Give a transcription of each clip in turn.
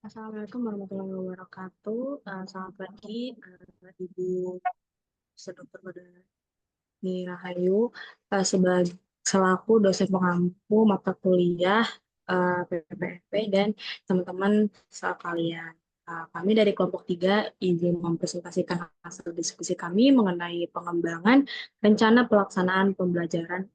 Assalamualaikum warahmatullahi wabarakatuh. Selamat pagi, Ibu Dr. Badani Rahayu. Selaku dosen pengampu mata kuliah PPP dan teman-teman sekalian. Kami dari kelompok 3 izin mempresentasikan hasil diskusi kami mengenai pengembangan rencana pelaksanaan pembelajaran.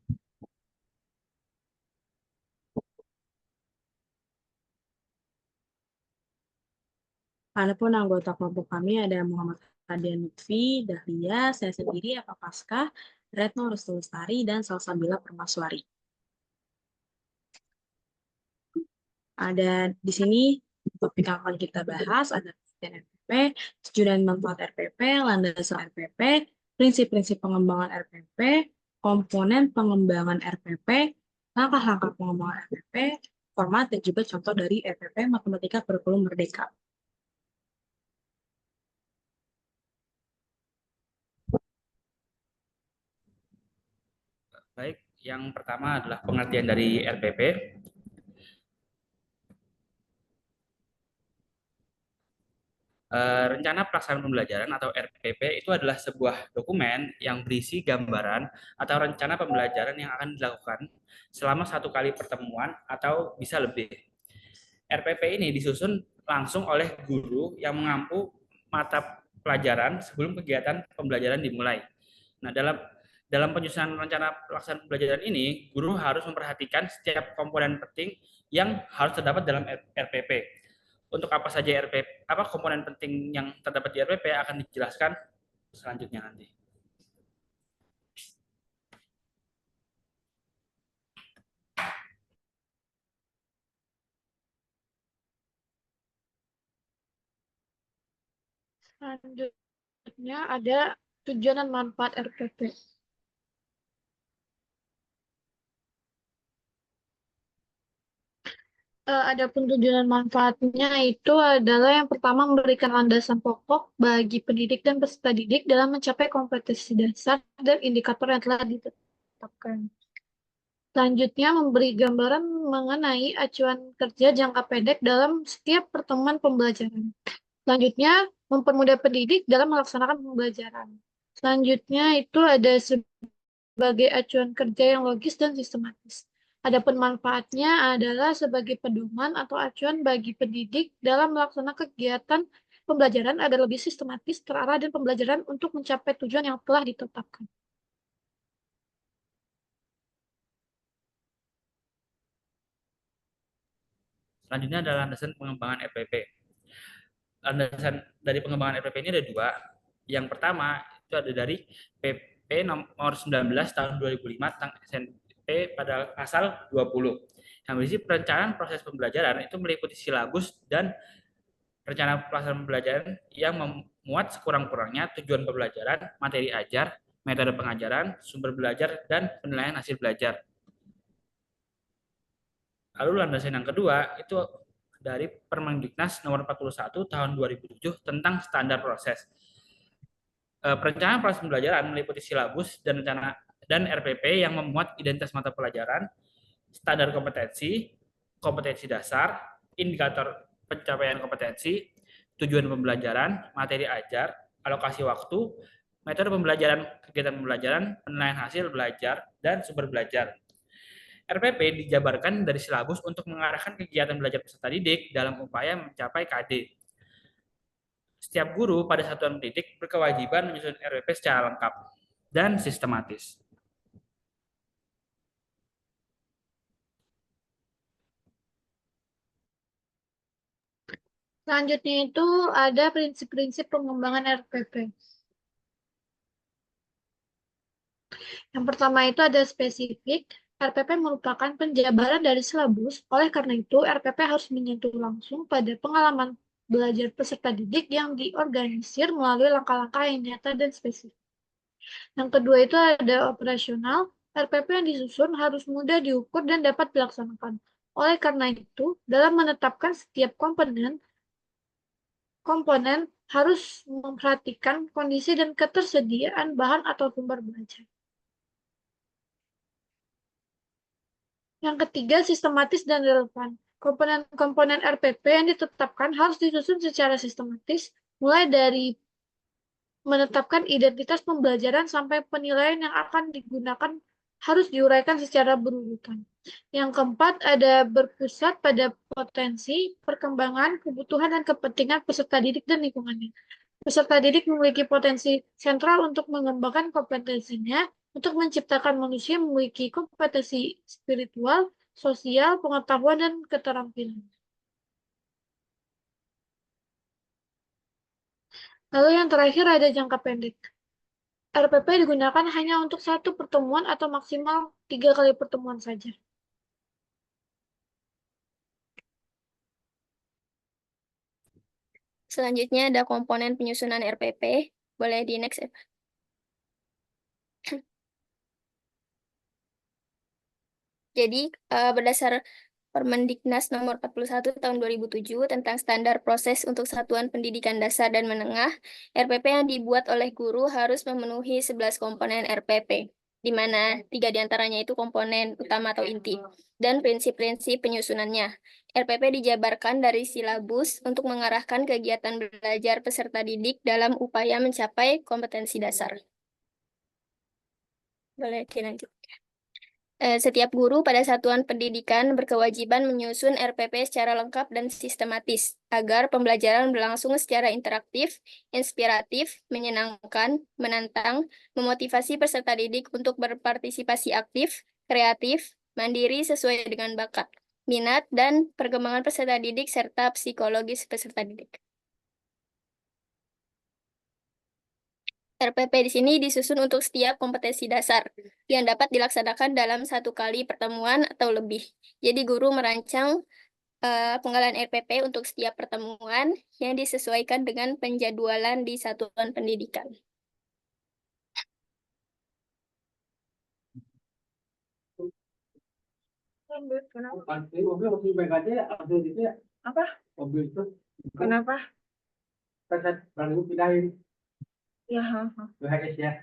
Adapun anggota kelompok kami ada Muhammad Hadian Lutfi, Dahlia, saya sendiri, Eka Paskah, Retno Rustulustari, dan Salsabila Permaswari. Ada di sini topik yang akan kita bahas ada RPP, tujuan dan manfaat RPP, landasan RPP, prinsip-prinsip pengembangan RPP, komponen pengembangan RPP, langkah-langkah pengembangan RPP, format dan juga contoh dari RPP Matematika Kurikulum Merdeka. Baik, yang pertama adalah pengertian dari RPP. Rencana pelaksanaan pembelajaran atau RPP itu adalah sebuah dokumen yang berisi gambaran atau rencana pembelajaran yang akan dilakukan selama satu kali pertemuan atau bisa lebih. RPP ini disusun langsung oleh guru yang mengampu mata pelajaran sebelum kegiatan pembelajaran dimulai. Nah, dalam penyusunan rencana pelaksanaan pembelajaran ini, guru harus memperhatikan setiap komponen penting yang harus terdapat dalam RPP. Untuk apa saja RPP, apa komponen penting yang terdapat di RPP akan dijelaskan selanjutnya nanti. Selanjutnya ada tujuan dan manfaat RPP. Adapun tujuan dan manfaatnya itu adalah yang pertama memberikan landasan pokok bagi pendidik dan peserta didik dalam mencapai kompetensi dasar dan indikator yang telah ditetapkan. Selanjutnya memberi gambaran mengenai acuan kerja jangka pendek dalam setiap pertemuan pembelajaran. Selanjutnya mempermudah pendidik dalam melaksanakan pembelajaran. Selanjutnya itu ada sebagai acuan kerja yang logis dan sistematis. Adapun manfaatnya adalah sebagai pedoman atau acuan bagi pendidik dalam melaksanakan kegiatan pembelajaran agar lebih sistematis, terarah, dan pembelajaran untuk mencapai tujuan yang telah ditetapkan. Selanjutnya adalah landasan pengembangan RPP. Landasan dari pengembangan RPP ini ada dua. Yang pertama itu ada dari PP nomor 19 tahun 2005 tentang SMP pada pasal 20. Yang berisi perencanaan proses pembelajaran itu meliputi silabus dan rencana pelaksanaan pembelajaran yang memuat sekurang-kurangnya tujuan pembelajaran, materi ajar, metode pengajaran, sumber belajar, dan penilaian hasil belajar. Lalu landasan yang kedua itu dari Permendiknas nomor 41 tahun 2007 tentang standar proses. Perencanaan proses pembelajaran meliputi silabus dan rencana dan RPP yang memuat identitas mata pelajaran, standar kompetensi, kompetensi dasar, indikator pencapaian kompetensi, tujuan pembelajaran, materi ajar, alokasi waktu, metode pembelajaran, kegiatan pembelajaran, penilaian hasil belajar, dan sumber belajar. RPP dijabarkan dari silabus untuk mengarahkan kegiatan belajar peserta didik dalam upaya mencapai KD. Setiap guru pada satuan pendidik berkewajiban menyusun RPP secara lengkap dan sistematis. Selanjutnya itu ada prinsip-prinsip pengembangan RPP. Yang pertama itu ada spesifik. RPP merupakan penjabaran dari silabus. Oleh karena itu, RPP harus menyentuh langsung pada pengalaman belajar peserta didik yang diorganisir melalui langkah-langkah yang nyata dan spesifik. Yang kedua itu ada operasional. RPP yang disusun harus mudah diukur dan dapat dilaksanakan. Oleh karena itu, dalam menetapkan setiap komponen harus memperhatikan kondisi dan ketersediaan bahan atau sumber belajar. Yang ketiga, sistematis dan relevan. Komponen-komponen RPP yang ditetapkan harus disusun secara sistematis, mulai dari menetapkan identitas pembelajaran sampai penilaian yang akan digunakan harus diuraikan secara berurutan. Yang keempat, ada berpusat pada potensi, perkembangan, kebutuhan, dan kepentingan peserta didik dan lingkungannya. Peserta didik memiliki potensi sentral untuk mengembangkan kompetensinya, untuk menciptakan manusia memiliki kompetensi spiritual, sosial, pengetahuan, dan keterampilan. Lalu yang terakhir ada jangka pendek. RPP digunakan hanya untuk satu pertemuan atau maksimal 3 kali pertemuan saja. Selanjutnya ada komponen penyusunan RPP. Boleh di next, Eva. Jadi, berdasar Permendiknas nomor 41 tahun 2007 tentang standar proses untuk satuan pendidikan dasar dan menengah, RPP yang dibuat oleh guru harus memenuhi 11 komponen RPP, di mana 3 diantaranya itu komponen utama atau inti, dan prinsip-prinsip penyusunannya. RPP dijabarkan dari silabus untuk mengarahkan kegiatan belajar peserta didik dalam upaya mencapai kompetensi dasar. Boleh dilanjut. Setiap guru pada satuan pendidikan berkewajiban menyusun RPP secara lengkap dan sistematis agar pembelajaran berlangsung secara interaktif, inspiratif, menyenangkan, menantang, memotivasi peserta didik untuk berpartisipasi aktif, kreatif, mandiri sesuai dengan bakat, minat, dan perkembangan peserta didik serta psikologis peserta didik. RPP di sini disusun untuk setiap kompetensi dasar yang dapat dilaksanakan dalam 1 kali pertemuan atau lebih. Jadi guru merancang penggalan RPP untuk setiap pertemuan yang disesuaikan dengan penjadwalan di satuan pendidikan. Apa? Mobil itu. Kenapa? Baru pindahin. Ya, ya.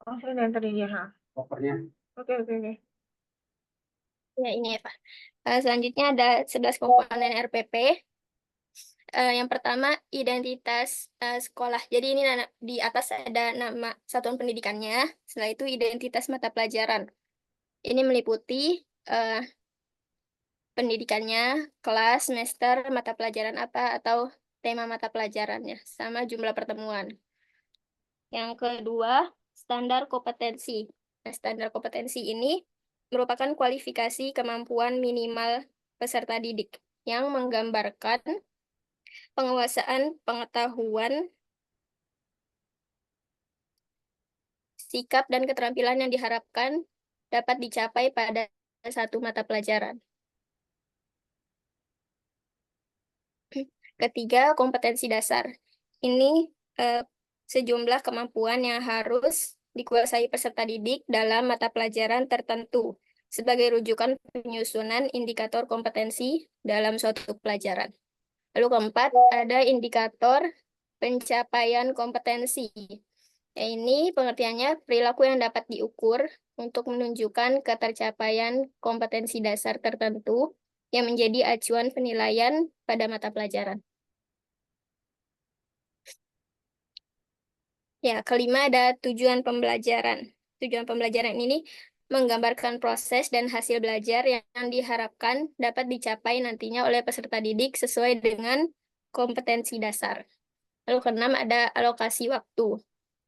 Oh, ini yang tadi ya, kopernya. Oke. Ya, ini ya, Pak. Selanjutnya ada 11 komponen RPP. Yang pertama, identitas sekolah. Jadi ini di atas ada nama satuan pendidikannya. Setelah itu identitas mata pelajaran. Ini meliputi pendidikannya, kelas, semester, mata pelajaran apa, atau tema mata pelajarannya, sama jumlah pertemuan. Yang kedua, standar kompetensi. Nah, standar kompetensi ini merupakan kualifikasi kemampuan minimal peserta didik yang menggambarkan penguasaan pengetahuan, sikap, dan keterampilan yang diharapkan dapat dicapai pada satu mata pelajaran. Ketiga, kompetensi dasar. Ini sejumlah kemampuan yang harus dikuasai peserta didik dalam mata pelajaran tertentu sebagai rujukan penyusunan indikator kompetensi dalam suatu pelajaran. Lalu keempat, ada indikator pencapaian kompetensi. Ini pengertiannya perilaku yang dapat diukur untuk menunjukkan ketercapaian kompetensi dasar tertentu yang menjadi acuan penilaian pada mata pelajaran. Ya, kelima ada tujuan pembelajaran. Tujuan pembelajaran ini menggambarkan proses dan hasil belajar yang diharapkan dapat dicapai nantinya oleh peserta didik sesuai dengan kompetensi dasar. Lalu keenam ada alokasi waktu.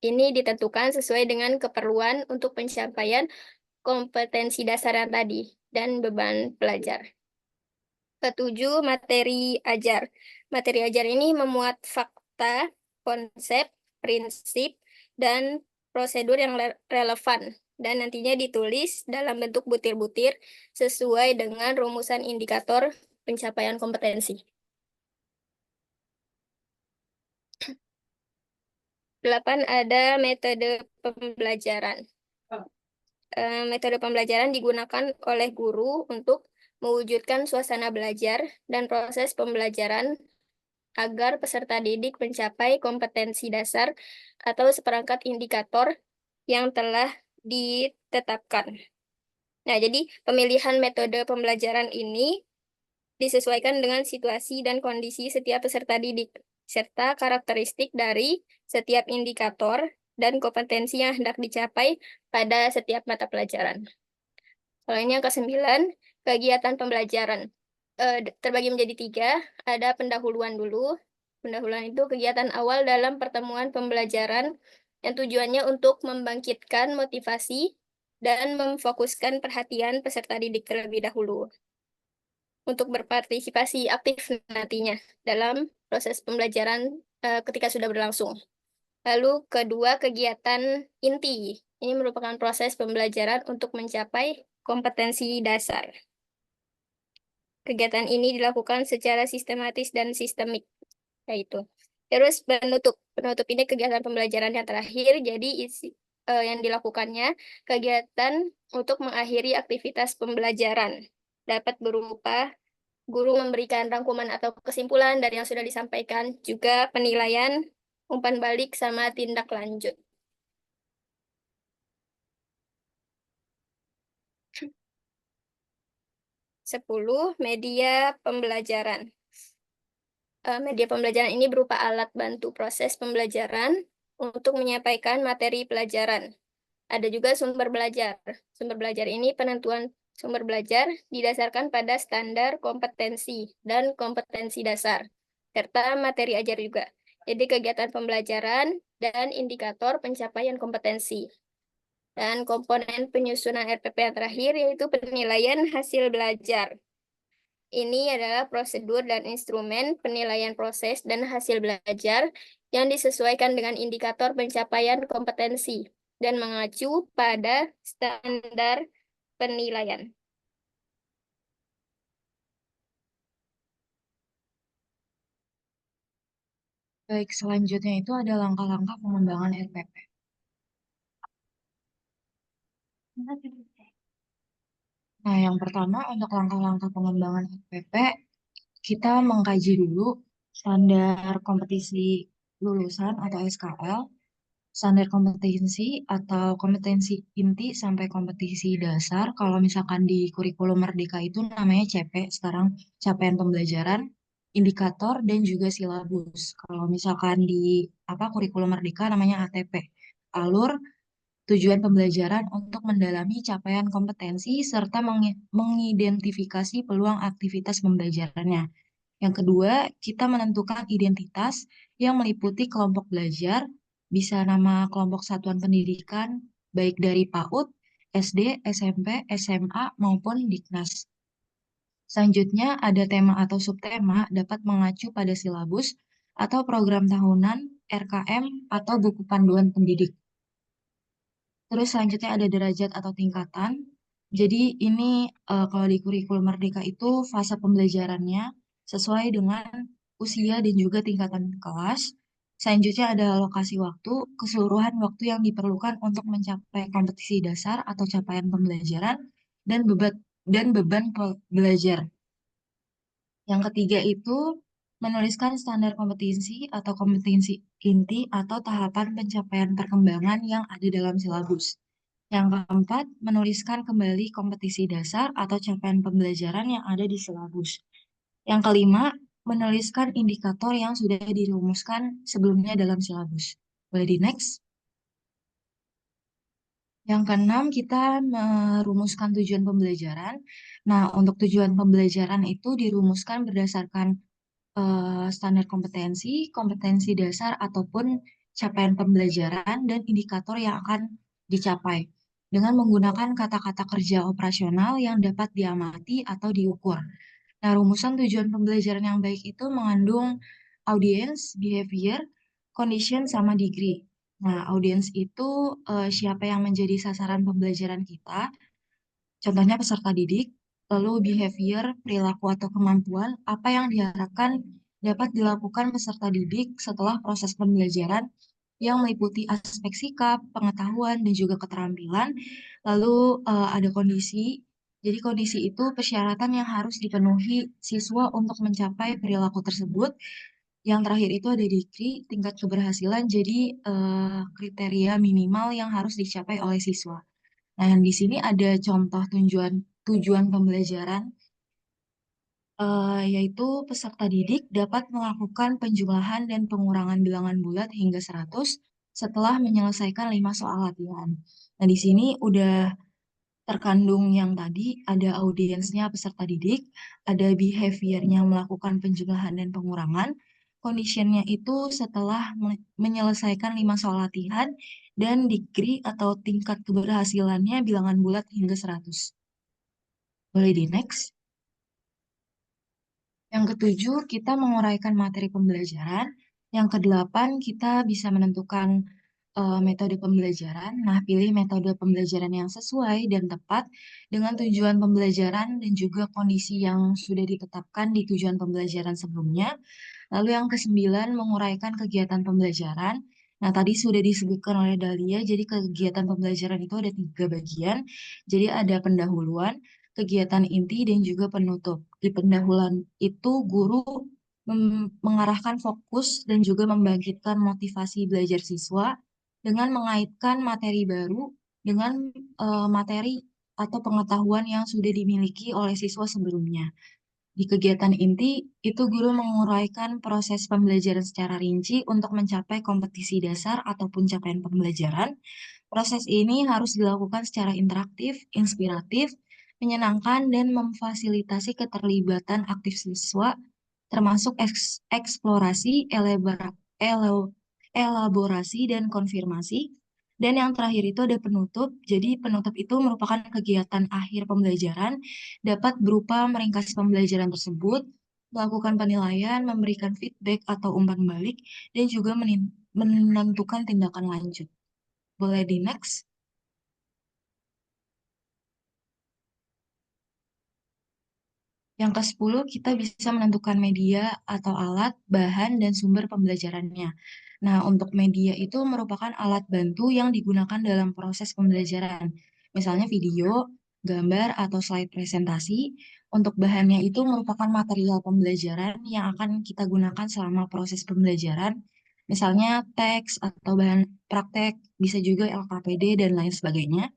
Ini ditentukan sesuai dengan keperluan untuk pencapaian kompetensi dasar yang tadi dan beban pelajar. Ketujuh, materi ajar. Materi ajar ini memuat fakta, konsep, prinsip, dan prosedur yang relevan, dan nantinya ditulis dalam bentuk butir-butir sesuai dengan rumusan indikator pencapaian kompetensi. 8 ada metode pembelajaran. Metode pembelajaran digunakan oleh guru untuk mewujudkan suasana belajar dan proses pembelajaran agar peserta didik mencapai kompetensi dasar atau seperangkat indikator yang telah ditetapkan. Nah, jadi pemilihan metode pembelajaran ini disesuaikan dengan situasi dan kondisi setiap peserta didik, serta karakteristik dari setiap indikator dan kompetensi yang hendak dicapai pada setiap mata pelajaran. Kalau ini yang ke-9, kegiatan pembelajaran. Terbagi menjadi 3, ada pendahuluan dulu. Pendahuluan itu kegiatan awal dalam pertemuan pembelajaran yang tujuannya untuk membangkitkan motivasi dan memfokuskan perhatian peserta didik terlebih dahulu untuk berpartisipasi aktif nantinya dalam proses pembelajaran ketika sudah berlangsung. Lalu kedua, kegiatan inti. Ini merupakan proses pembelajaran untuk mencapai kompetensi dasar. Kegiatan ini dilakukan secara sistematis dan sistemik, yaitu. Terus penutup. Penutup ini kegiatan pembelajaran yang terakhir, jadi yang dilakukannya kegiatan untuk mengakhiri aktivitas pembelajaran. Dapat berupa guru memberikan rangkuman atau kesimpulan dari yang sudah disampaikan, juga penilaian, umpan balik, sama tindak lanjut. Sepuluh, media pembelajaran. Media pembelajaran ini berupa alat bantu proses pembelajaran untuk menyampaikan materi pelajaran. Ada juga sumber belajar. Sumber belajar ini penentuan sumber belajar didasarkan pada standar kompetensi dan kompetensi dasar, serta materi ajar juga. Jadi kegiatan pembelajaran dan indikator pencapaian kompetensi. Dan komponen penyusunan RPP yang terakhir yaitu penilaian hasil belajar. Ini adalah prosedur dan instrumen penilaian proses dan hasil belajar yang disesuaikan dengan indikator pencapaian kompetensi dan mengacu pada standar penilaian. Baik, selanjutnya itu ada langkah-langkah pengembangan RPP. Nah, yang pertama untuk langkah-langkah pengembangan RPP, kita mengkaji dulu standar kompetisi lulusan atau SKL, standar kompetensi atau kompetensi inti sampai kompetisi dasar. Kalau misalkan di kurikulum Merdeka itu namanya CP, sekarang capaian pembelajaran, indikator, dan juga silabus. Kalau misalkan di kurikulum Merdeka namanya ATP, alur tujuan pembelajaran untuk mendalami capaian kompetensi serta mengidentifikasi peluang aktivitas pembelajarannya. Yang kedua, kita menentukan identitas yang meliputi kelompok belajar, bisa nama kelompok satuan pendidikan, baik dari PAUD, SD, SMP, SMA, maupun Diknas. Selanjutnya, ada tema atau subtema dapat mengacu pada silabus atau program tahunan, RKM, atau buku panduan pendidik. Terus selanjutnya ada derajat atau tingkatan. Jadi ini kalau di kurikulum Merdeka itu fase pembelajarannya sesuai dengan usia dan juga tingkatan kelas. Selanjutnya ada alokasi waktu, keseluruhan waktu yang diperlukan untuk mencapai kompetisi dasar atau capaian pembelajaran dan beban belajar. Yang ketiga itu menuliskan standar kompetensi atau kompetensi inti atau tahapan pencapaian perkembangan yang ada dalam silabus. Yang keempat, menuliskan kembali kompetisi dasar atau capaian pembelajaran yang ada di silabus. Yang kelima, menuliskan indikator yang sudah dirumuskan sebelumnya dalam silabus. Boleh di next. Yang keenam, kita merumuskan tujuan pembelajaran. Nah, untuk tujuan pembelajaran itu dirumuskan berdasarkan standar kompetensi, kompetensi dasar, ataupun capaian pembelajaran dan indikator yang akan dicapai dengan menggunakan kata-kata kerja operasional yang dapat diamati atau diukur. Nah, rumusan tujuan pembelajaran yang baik itu mengandung audience, behavior, condition, sama degree. Nah, audience itu siapa yang menjadi sasaran pembelajaran kita, contohnya peserta didik, lalu behavior, perilaku atau kemampuan, apa yang diharapkan dapat dilakukan peserta didik setelah proses pembelajaran yang meliputi aspek sikap, pengetahuan, dan juga keterampilan. Lalu ada kondisi, jadi kondisi itu persyaratan yang harus dipenuhi siswa untuk mencapai perilaku tersebut. Yang terakhir itu ada degree, tingkat keberhasilan, jadi kriteria minimal yang harus dicapai oleh siswa. Nah, di sini ada contoh tujuan pembelajaran yaitu peserta didik dapat melakukan penjumlahan dan pengurangan bilangan bulat hingga 100 setelah menyelesaikan 5 soal latihan. Nah, di sini udah terkandung yang tadi, ada audiensnya peserta didik, ada behaviornya melakukan penjumlahan dan pengurangan, conditionnya itu setelah menyelesaikan 5 soal latihan, dan degree atau tingkat keberhasilannya bilangan bulat hingga 100. Boleh di next. Yang ketujuh, kita menguraikan materi pembelajaran. Yang kedelapan, kita bisa menentukan metode pembelajaran. Nah, pilih metode pembelajaran yang sesuai dan tepat dengan tujuan pembelajaran dan juga kondisi yang sudah ditetapkan di tujuan pembelajaran sebelumnya. Lalu yang kesembilan, menguraikan kegiatan pembelajaran. Nah, tadi sudah disebutkan oleh Dahlia, jadi kegiatan pembelajaran itu ada 3 bagian. Jadi ada pendahuluan, kegiatan inti, dan juga penutup. Di pendahuluan itu, guru mengarahkan fokus dan juga membangkitkan motivasi belajar siswa dengan mengaitkan materi baru dengan materi atau pengetahuan yang sudah dimiliki oleh siswa sebelumnya. Di kegiatan inti, itu guru menguraikan proses pembelajaran secara rinci untuk mencapai kompetisi dasar ataupun capaian pembelajaran. Proses ini harus dilakukan secara interaktif, inspiratif, menyenangkan, dan memfasilitasi keterlibatan aktif siswa, termasuk eksplorasi, elaborasi, dan konfirmasi. Dan yang terakhir itu ada penutup. Jadi penutup itu merupakan kegiatan akhir pembelajaran, dapat berupa meringkas pembelajaran tersebut, melakukan penilaian, memberikan feedback atau umpan balik, dan juga menentukan tindakan lanjut. Boleh di next. Yang ke-10, kita bisa menentukan media atau alat, bahan, dan sumber pembelajarannya. Nah, untuk media itu merupakan alat bantu yang digunakan dalam proses pembelajaran. Misalnya video, gambar, atau slide presentasi. Untuk bahannya itu merupakan material pembelajaran yang akan kita gunakan selama proses pembelajaran. Misalnya teks atau bahan praktek, bisa juga LKPD, dan lain sebagainya.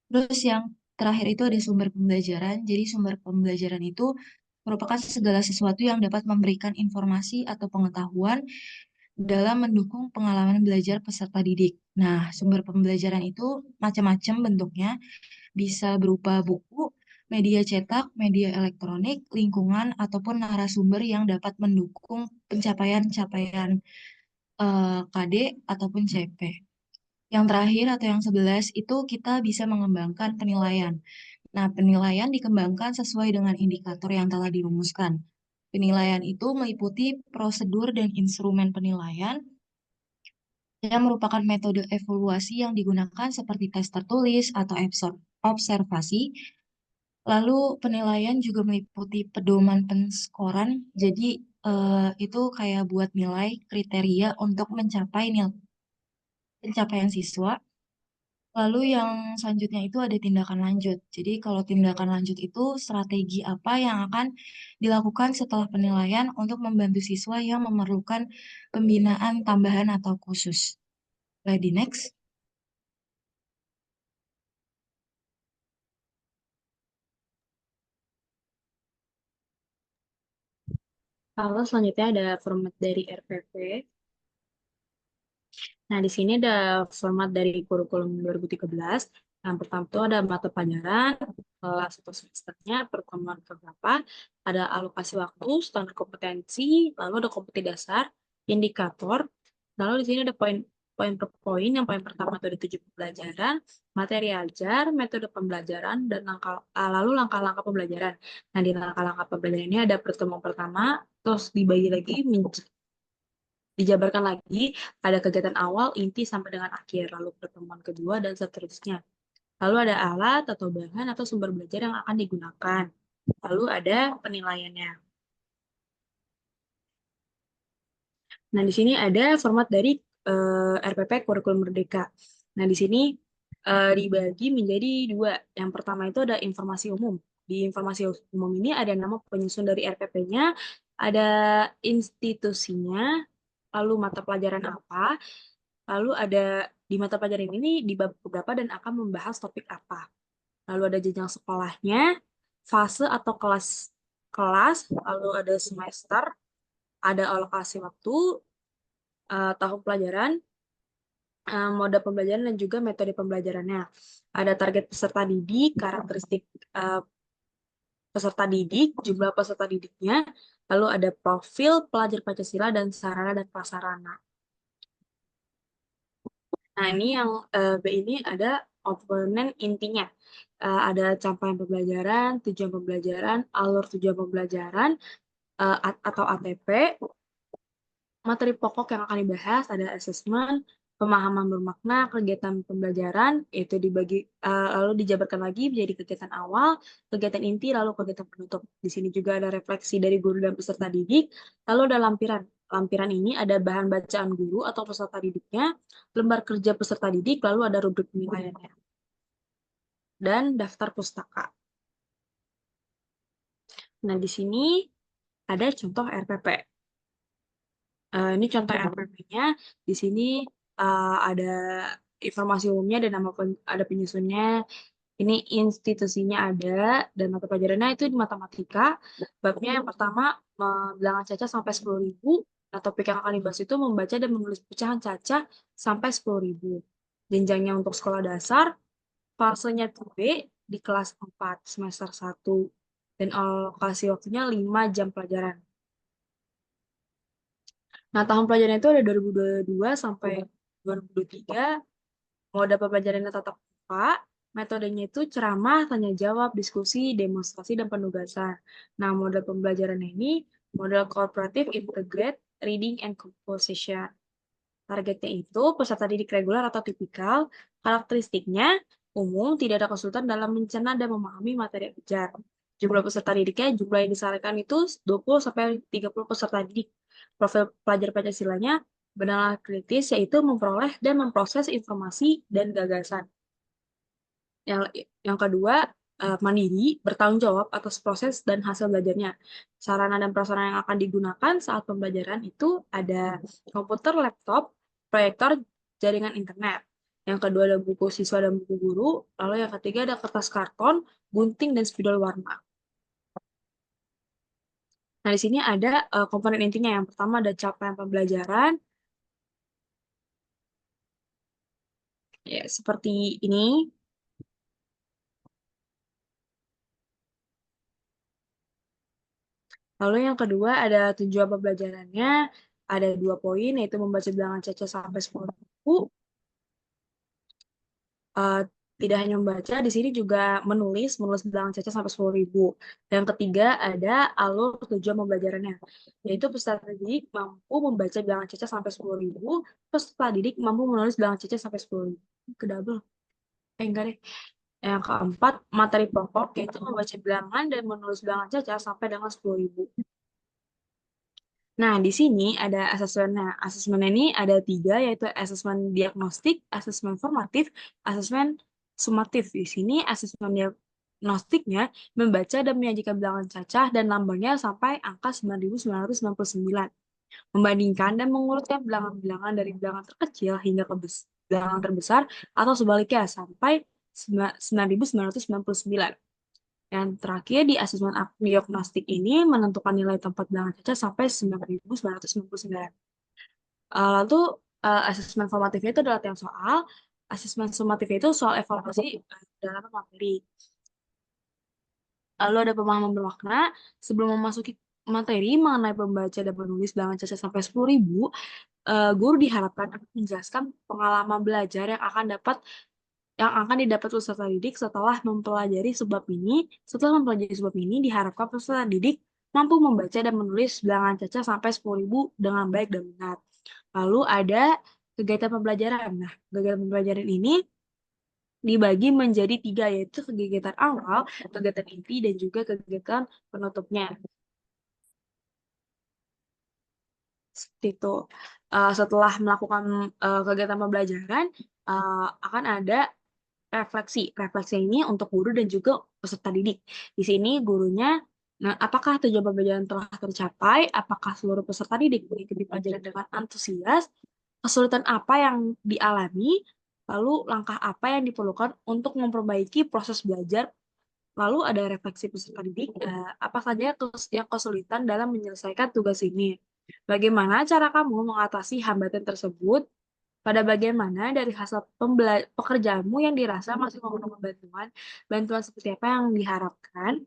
Terus yang terakhir itu ada sumber pembelajaran. Jadi sumber pembelajaran itu merupakan segala sesuatu yang dapat memberikan informasi atau pengetahuan dalam mendukung pengalaman belajar peserta didik. Nah, sumber pembelajaran itu macam-macam bentuknya, bisa berupa buku, media cetak, media elektronik, lingkungan, ataupun narasumber yang dapat mendukung pencapaian-capaian KD ataupun CP. Yang terakhir atau yang 11 itu kita bisa mengembangkan penilaian. Nah, penilaian dikembangkan sesuai dengan indikator yang telah dirumuskan. Penilaian itu meliputi prosedur dan instrumen penilaian yang merupakan metode evaluasi yang digunakan seperti tes tertulis atau observasi. Lalu penilaian juga meliputi pedoman penskoran. Jadi itu kayak buat nilai kriteria untuk mencapai pencapaian siswa. Lalu yang selanjutnya itu ada tindakan lanjut. Jadi kalau tindakan lanjut itu strategi apa yang akan dilakukan setelah penilaian untuk membantu siswa yang memerlukan pembinaan tambahan atau khusus. Ready next. Lalu selanjutnya ada format dari RPP. Nah, di sini ada format dari kurikulum 2013. Yang pertama itu ada mata pelajaran, kelas atau semesternya, pertemuan keberapa, ada alokasi waktu, standar kompetensi, lalu ada kompetensi dasar, indikator, lalu di sini ada poin per poin. Yang poin pertama itu ada 7 pembelajaran, materi ajar, metode pembelajaran, dan lalu langkah-langkah pembelajaran. Nah, di langkah-langkah pembelajaran ini ada pertemuan pertama, terus dibagi lagi dijabarkan lagi, ada kegiatan awal, inti, sampai dengan akhir, lalu pertemuan kedua, dan seterusnya. Lalu ada alat atau bahan atau sumber belajar yang akan digunakan. Lalu ada penilaiannya. Nah, di sini ada format dari RPP Kurikulum Merdeka. Nah, di sini dibagi menjadi 2. Yang pertama itu ada informasi umum. Di informasi umum ini ada nama penyusun dari RPP-nya, ada institusinya, lalu mata pelajaran apa, lalu ada di mata pelajaran ini di bab berapa dan akan membahas topik apa. Lalu ada jenjang sekolahnya, fase atau kelas kelas, lalu ada semester, ada alokasi waktu, tahun pelajaran, mode pembelajaran, dan juga metode pembelajarannya. Ada target peserta didik, karakteristik peserta didik, jumlah peserta didiknya, lalu ada profil pelajar Pancasila dan sarana dan prasarana. Nah, ini yang B ini ada komponen intinya. Ada capaian pembelajaran, tujuan pembelajaran, alur tujuan pembelajaran, atau ATP, materi pokok yang akan dibahas, ada asesmen, pemahaman bermakna, kegiatan pembelajaran, itu dibagi, lalu dijabarkan lagi menjadi kegiatan awal, kegiatan inti, lalu kegiatan penutup. Di sini juga ada refleksi dari guru dan peserta didik, lalu ada lampiran. Lampiran ini ada bahan bacaan guru atau peserta didiknya, lembar kerja peserta didik, lalu ada rubrik penilaiannya, dan daftar pustaka. Nah, di sini ada contoh RPP. Ini contoh RPP-nya. Di sini ada informasi umumnya dan nama ada penyusunnya. Ini institusinya ada dan mata pelajarannya itu di matematika. Babnya yang pertama bilangan cacah sampai 10.000. Nah, topik yang akan dibahas itu membaca dan menulis pecahan cacah sampai 10.000. Jenjangnya untuk sekolah dasar, fasenya 2B di kelas 4 semester 1 dan alokasi waktunya 5 jam pelajaran. Nah, tahun pelajaran itu ada 2022 sampai 2023. Mode pembelajarannya tatap muka. Metodenya itu ceramah, tanya jawab, diskusi, demonstrasi, dan penugasan. Nah, mode pembelajaran ini model cooperative integrate reading and composition. Targetnya itu peserta didik reguler atau tipikal. Karakteristiknya umum, tidak ada kesulitan dalam mencerna dan memahami materi ajar. Jumlah peserta didiknya, jumlah yang disarankan itu 20-30 peserta didik. Profil pelajar Pancasilanya benar kritis, yaitu memperoleh dan memproses informasi dan gagasan. Yang kedua, mandiri, bertanggung jawab atas proses dan hasil belajarnya. Sarana dan prasarana yang akan digunakan saat pembelajaran itu ada komputer, laptop, proyektor, jaringan internet. Yang kedua ada buku siswa dan buku guru. Lalu yang ketiga ada kertas karton, gunting, dan spidol warna. Nah, di sini ada komponen intinya. Yang pertama ada capaian pembelajaran. Ya, seperti ini. Lalu yang kedua ada tujuan pembelajarannya, ada 2 poin, yaitu membaca bilangan cacah sampai 10.000. Tidak hanya membaca, di sini juga menulis bilangan cacah sampai 10.000. Yang ketiga ada alur tujuan pembelajarannya, yaitu peserta didik mampu membaca bilangan cacah sampai 10.000, peserta didik mampu menulis bilangan cacah sampai 10.000. Kedouble. Enggak deh. Yang keempat, materi pokok, yaitu membaca bilangan dan menulis bilangan cacah sampai dengan 10.000. Nah, di sini ada asesmennya. Asesmennya ini ada 3, yaitu asesmen diagnostik, asesmen formatif, asesmen sumatif. Di sini asesmen diagnostiknya membaca dan menyajikan bilangan cacah dan lambangnya sampai angka 9.999. Membandingkan dan mengurutkan bilangan-bilangan dari bilangan terkecil hingga ke bilangan terbesar atau sebaliknya sampai 9.999. Yang terakhir di asesmen diagnostik ini menentukan nilai tempat bilangan cacah sampai 9.999. Lalu asesmen formatifnya itu adalah latihan soal. Asesmen sumatifnya itu soal evaluasi dalam materi. Lalu ada pemahaman bermakna. Sebelum memasuki materi mengenai pembaca dan penulis bilangan cacah sampai 10.000, guru diharapkan menjelaskan pengalaman belajar yang akan didapat peserta didik setelah mempelajari sebab ini. Setelah mempelajari sebab ini, diharapkan peserta didik mampu membaca dan menulis bilangan cacah sampai 10.000 dengan baik dan benar. Lalu ada kegiatan pembelajaran. Nah, kegiatan pembelajaran ini dibagi menjadi 3, yaitu kegiatan awal, kegiatan inti, dan juga kegiatan penutupnya. Seperti itu. Setelah melakukan kegiatan pembelajaran, akan ada refleksi. Refleksi ini untuk guru dan juga peserta didik. Di sini gurunya, apakah tujuan pembelajaran telah tercapai? Apakah seluruh peserta didik mengikuti pelajaran dengan antusias? Kesulitan apa yang dialami? Lalu langkah apa yang diperlukan untuk memperbaiki proses belajar Lalu ada refleksi peserta didik, apa saja yang kesulitan dalam menyelesaikan tugas ini? Bagaimana cara kamu mengatasi hambatan tersebut? Pada bagian mana dari hasil pekerjaanmu yang dirasa masih memerlukan bantuan? Bantuan seperti apa yang diharapkan?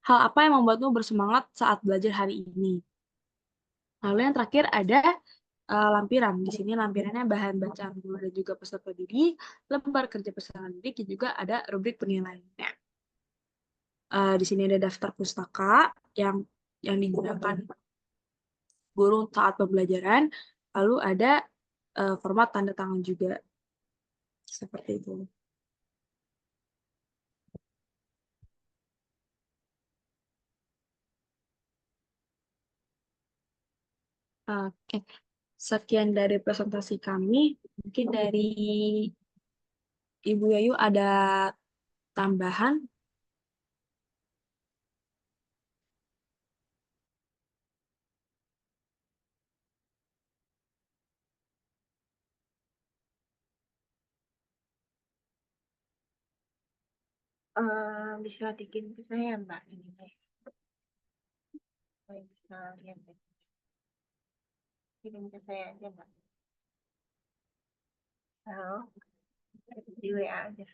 Hal apa yang membuatmu bersemangat saat belajar hari ini? Lalu yang terakhir ada lampiran. Di sini lampirannya bahan bacaan guru dan juga peserta didik, lembar kerja peserta didik, dan juga ada rubrik penilaiannya. Di sini ada daftar pustaka yang digunakan guru saat pembelajaran, lalu ada format tanda tangan juga seperti itu. Oke, sekian dari presentasi kami. Mungkin dari Ibu Yayu ada tambahan? Bisa dikirim ke saya, Mbak. Ini deh. Saya bisa lihat deh. Kirim ke saya aja, Mbak. Halo, di WA aja.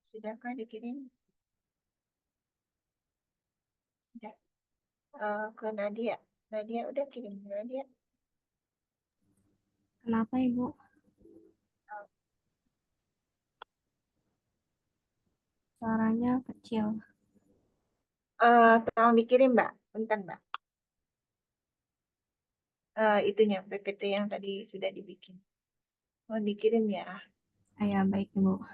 Sudahkah dikirim? Sudah. Ke Nadia. Nadia udah kirim ke Nadia. Kenapa, Ibu? Suaranya kecil. Tolong dikirim, Mbak. Bentar, Mbak. Itunya PPT yang tadi sudah dibikin. Mau dikirim ya. Ya, baik, Ibu.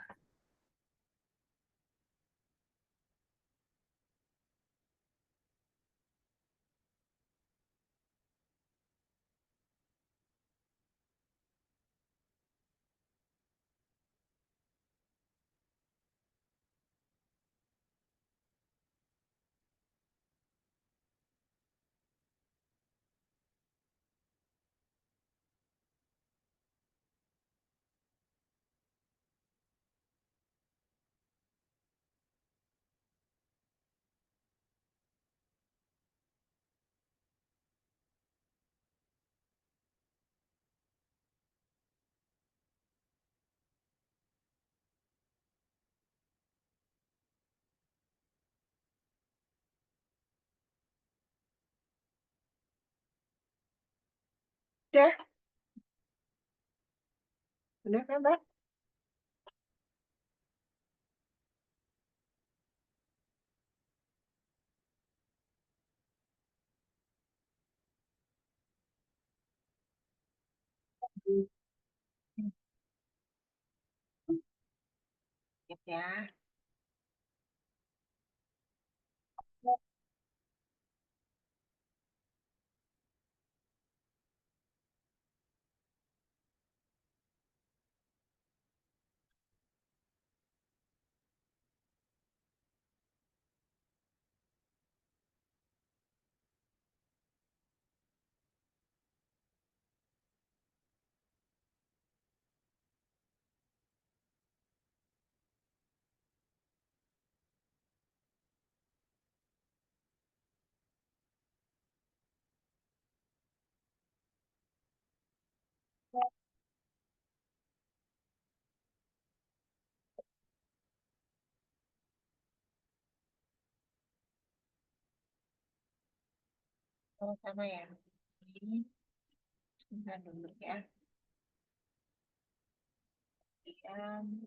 Udah. Udah kan, Mbak? Siap ya. Sama-sama ya. Ini sebentar dulu ya. Yang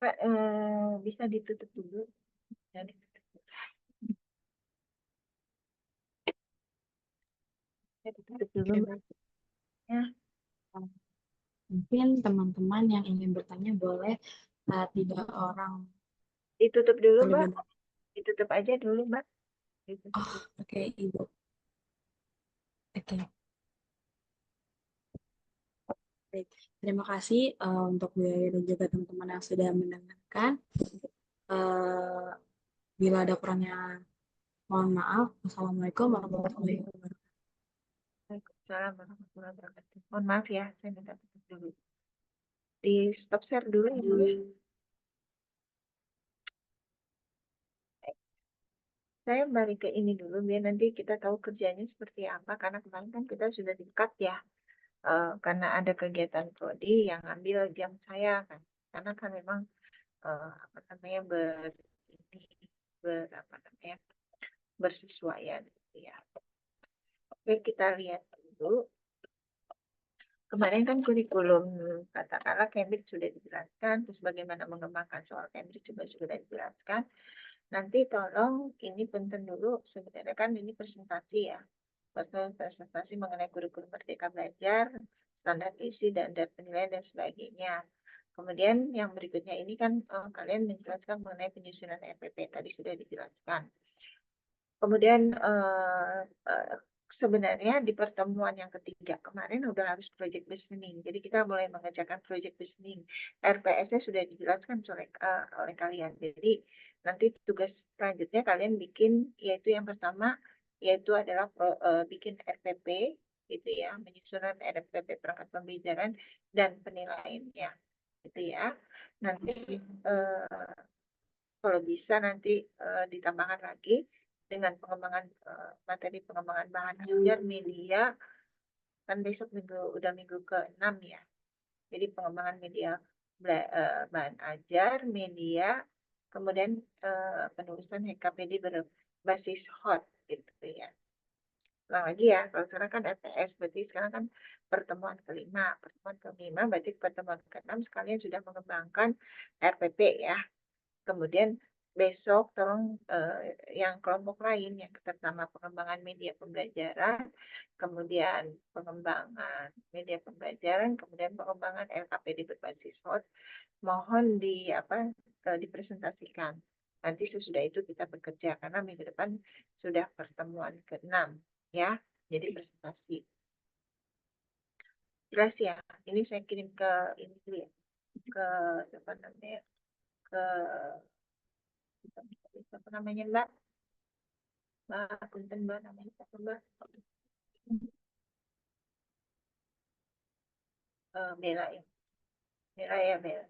Pak, bisa ditutup dulu. Bisa ditutup dulu. Bisa ditutup dulu, Mbak. Ya. Mungkin teman-teman yang ingin bertanya boleh Tidak orang Ditutup dulu, Mbak. benar-benar. Ditutup aja dulu, Mbak. Ditutup Oh, dulu. oke, Ibu. Oke, baik. Terima kasih untuk Bu Yaya dan juga teman-teman yang sudah mendengarkan. Eh, Bila ada kurangnya, mohon maaf. Wassalamualaikum warahmatullahi wabarakatuh. Waalaikumsalam warahmatullahi wabarakatuh. Mohon maaf ya, saya minta tutup dulu. Di stop share dulu, Ibu. Saya balik ke ini dulu biar nanti kita tahu kerjanya seperti apa karena kemarin kan kita sudah di-cut ya. Karena ada kegiatan prodi yang ambil jam saya kan. Karena kan memang apa namanya apa namanya bersesuaian gitu ya. Oke, kita lihat dulu. Kemarin kan kurikulum katakanlah Cambridge sudah dijelaskan, terus bagaimana mengembangkan soal Cambridge juga sudah dijelaskan. Nanti tolong ini penting dulu, sebenarnya kan ini presentasi ya. Presentasi mengenai kurikulum Merdeka Belajar, standar isi dan penilaian dan sebagainya. Kemudian yang berikutnya ini kan kalian menjelaskan mengenai penyusunan RPP, tadi sudah dijelaskan. Kemudian sebenarnya di pertemuan yang ketiga kemarin udah harus project listening. Jadi kita mulai mengerjakan project listening. RPS-nya sudah dijelaskan oleh kalian. Jadi nanti tugas selanjutnya kalian bikin yaitu yang pertama yaitu adalah bikin RPP gitu ya, menyusunan RPP perangkat pembelajaran dan penilaiannya gitu ya. Nanti kalau bisa nanti ditambahkan lagi dengan pengembangan materi pengembangan bahan ajar media kan besok udah minggu ke-6 ya. Jadi pengembangan media bahan ajar, media, kemudian penulisan HKPD berbasis hot gitu ya. Ulang lagi ya, kalau sekarang kan RTS, berarti sekarang kan pertemuan kelima, berarti pertemuan ke-6 sekalian sudah mengembangkan RPP ya. Kemudian besok tolong yang kelompok lain yang pertama pengembangan media pembelajaran, kemudian pengembangan media pembelajaran, kemudian pengembangan LKPD berbasis HOT, mohon dipresentasikan. Nanti sesudah itu kita bekerja karena minggu depan sudah pertemuan ke-6 ya. Jadi presentasi. Jelas ya. Ini saya kirim ke ini dulu ya. Ke apa namanya? Ke apa namanya Mbak? Mbak, punten Mbak, namanya siapa Mbak? Bella ya. Bella ya, Bella.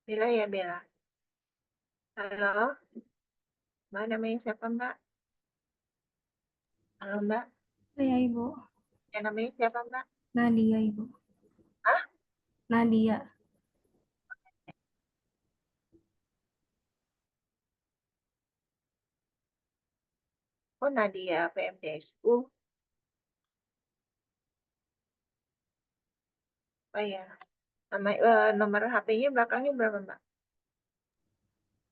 Bella ya, Bella. Halo, Mbak, namanya siapa Mbak? Halo Mbak, Saya Ibu. yang namanya siapa Mbak? Nadia Ibu. Ah, Nadia. oh Nadia PMDSU. Oh ya, nomor HP-nya belakangnya berapa Mbak?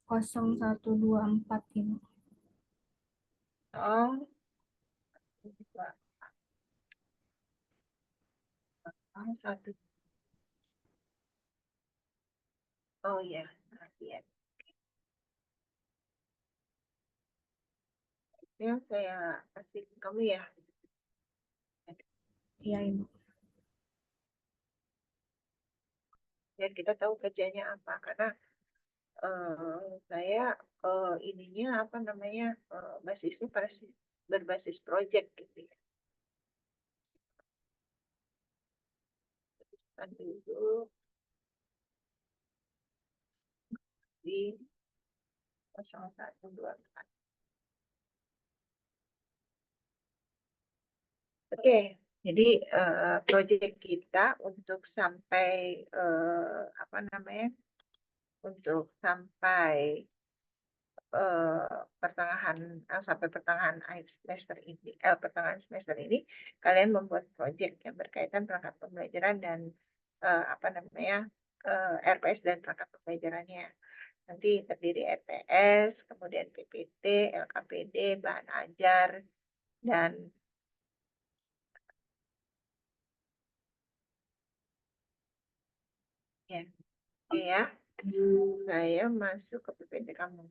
0124 Ibu. Oh, satu. Oh ya, Nadia. Yang saya kasih ke kamu ya. Iya Ibu. Biar kita tahu kerjanya apa. Karena saya ininya apa namanya basisnya berbasis project gitu ya. Nanti itu di 0124. Oke, jadi proyek kita untuk sampai apa namanya? Untuk sampai pertengahan akhir semester ini, pertengahan semester ini, kalian membuat proyek yang berkaitan perangkat pembelajaran dan apa namanya RPS dan perangkat pembelajarannya. Nanti terdiri RPS, kemudian PPT, LKPD, bahan ajar, dan ya, oke ya. Saya masuk ke PPT kamu.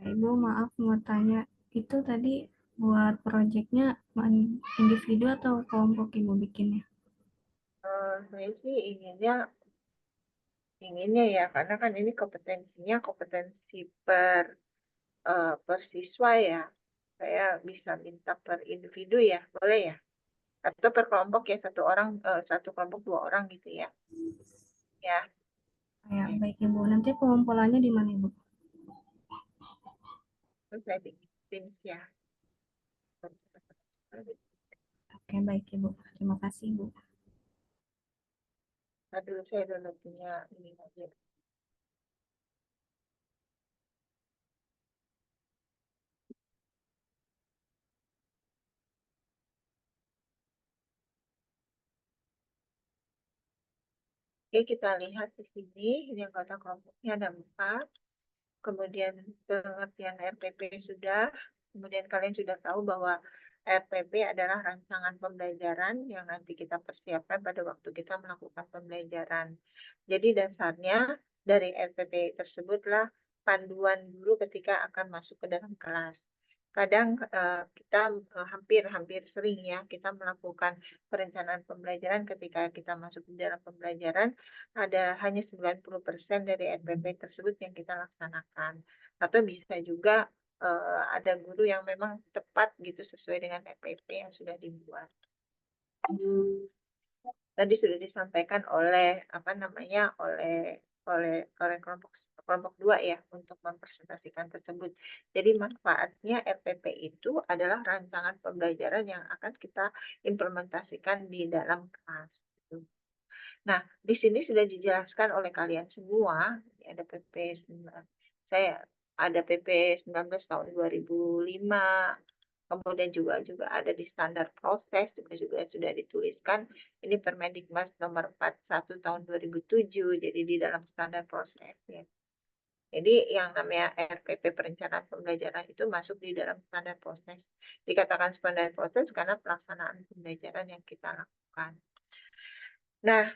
Ya, Ibu, maaf mau tanya, itu tadi buat proyeknya individu atau kelompok Ibu bikinnya? Saya sih inginnya ya, karena kan ini kompetensinya kompetensi per siswa ya. Saya bisa minta per individu ya, boleh ya? Atau per kelompok ya, satu kelompok 2 orang gitu ya. Ya, Ya, baik Ibu. Nanti pengumpulannya di mana Ibu? terus saya bikin Teams ya. Oke, baik Ibu. Terima kasih Ibu. Aduh, saya udah punya ini aja. Oke, kita lihat di sini, yang kata kelompoknya ada 4. Kemudian pengertian RPP sudah, kemudian kalian sudah tahu bahwa RPP adalah rancangan pembelajaran yang nanti kita persiapkan pada waktu kita melakukan pembelajaran. Jadi dasarnya dari RPP tersebutlah panduan guru ketika akan masuk ke dalam kelas. Kadang kita hampir sering ya kita melakukan perencanaan pembelajaran ketika kita masuk di dalam pembelajaran ada hanya 90% dari RPP tersebut yang kita laksanakan. Atau bisa juga ada guru yang memang tepat gitu sesuai dengan RPP yang sudah dibuat. Tadi sudah disampaikan oleh oleh kelompok 2 ya untuk mempresentasikan tersebut. Jadi manfaatnya RPP itu adalah rancangan pembelajaran yang akan kita implementasikan di dalam kelas. Nah, di sini sudah dijelaskan oleh kalian semua, ada PP 9, saya ada PP 19 tahun 2005, kemudian juga ada di standar proses juga sudah dituliskan. Ini Permendikbud nomor 41 tahun 2007, jadi di dalam standar proses ya. Jadi yang namanya RPP perencanaan pembelajaran itu masuk di dalam standar proses. Dikatakan standar proses karena pelaksanaan pembelajaran yang kita lakukan. Nah,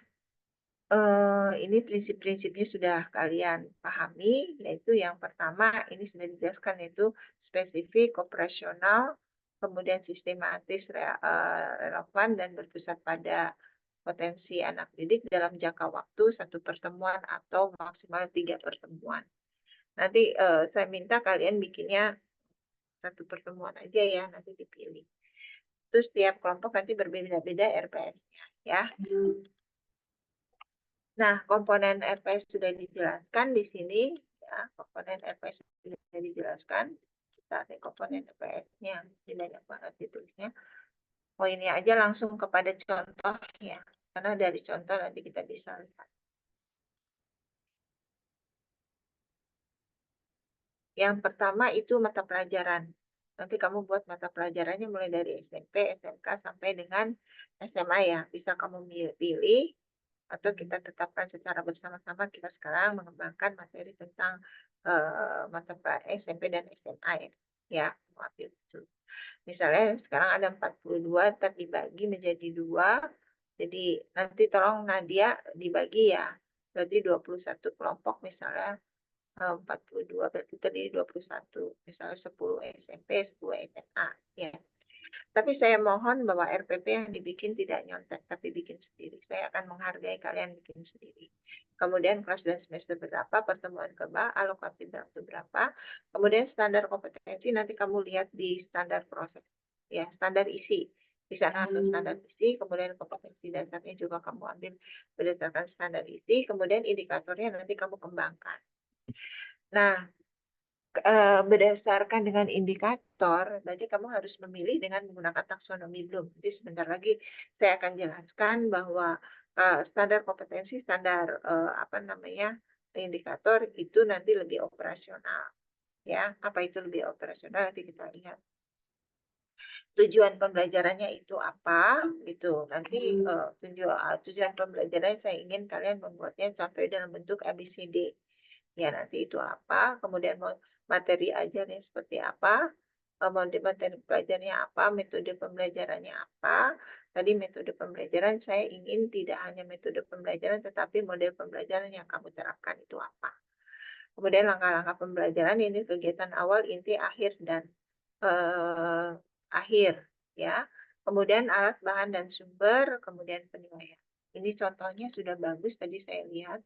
ini prinsip-prinsipnya sudah kalian pahami, yaitu yang pertama ini sudah dijelaskan yaitu spesifik, operasional, kemudian sistematis, relevan, dan berpusat pada potensi anak didik dalam jangka waktu 1 pertemuan atau maksimal 3 pertemuan. Nanti saya minta kalian bikinnya 1 pertemuan aja ya, nanti dipilih. Terus setiap kelompok nanti berbeda-beda RPS-nya ya. Nah, komponen RPS sudah dijelaskan di sini. Ya, komponen RPS sudah dijelaskan. Kita lihat komponen RPS-nya. Ini banyak banget ditulisnya. Oh, ini aja langsung kepada contoh ya. Karena dari contoh nanti kita bisa lihat. Yang pertama itu mata pelajaran. Nanti kamu buat mata pelajarannya mulai dari SMP, SMK, sampai dengan SMA ya. Bisa kamu pilih atau kita tetapkan secara bersama-sama kita sekarang mengembangkan materi tentang mata pelajaran SMP dan SMA ya. Ya, ambil itu. Misalnya sekarang ada 42, ntar dibagi menjadi 2. Jadi nanti tolong Nadia dibagi ya. Berarti 21 kelompok misalnya 42 berarti terdiri 21. Misalnya 10 SMP, 10 SMA ya. Tapi saya mohon bahwa RPP yang dibikin tidak nyontek, tapi bikin sendiri. Saya akan menghargai kalian bikin sendiri. Kemudian kelas dan semester berapa, pertemuan keberapa, alokasi waktu berapa. Kemudian standar kompetensi nanti kamu lihat di standar proses. Ya, standar isi. Di sana ada standar isi, kemudian kompetensi dasarnya juga kamu ambil berdasarkan standar isi, kemudian indikatornya nanti kamu kembangkan. Nah, berdasarkan dengan indikator, berarti kamu harus memilih dengan menggunakan taksonomi Bloom. Jadi sebentar lagi saya akan jelaskan bahwa standar kompetensi, standar indikator itu nanti lebih operasional. Ya, apa itu lebih operasional nanti kita lihat. Tujuan pembelajarannya itu apa? Gitu. Nanti tujuan pembelajarannya saya ingin kalian membuatnya sampai dalam bentuk ABCD. Ya, nanti itu apa? Kemudian materi ajarnya seperti apa? Materi pelajarannya apa? Metode pembelajarannya apa? Tadi metode pembelajaran saya ingin tidak hanya metode pembelajaran tetapi model pembelajaran yang kamu terapkan itu apa. Kemudian langkah-langkah pembelajaran ini kegiatan awal, inti, akhir, dan akhir ya. Kemudian alat, bahan, dan sumber, kemudian penilaian. Ini contohnya sudah bagus tadi saya lihat.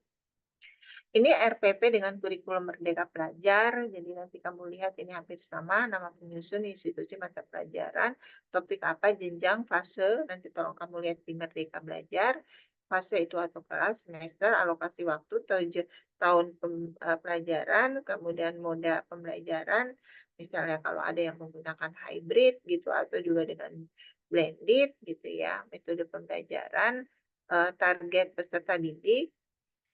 Ini RPP dengan kurikulum Merdeka Belajar. Jadi nanti kamu lihat ini hampir sama, nama penyusun, institusi, mata pelajaran, topik apa, jenjang, fase. Nanti tolong kamu lihat di Merdeka Belajar. Fase itu atau kelas, semester, alokasi waktu, tahun pelajaran, kemudian moda pembelajaran. Misalnya kalau ada yang menggunakan hybrid gitu atau juga dengan blended gitu ya, metode pembelajaran, target peserta didik,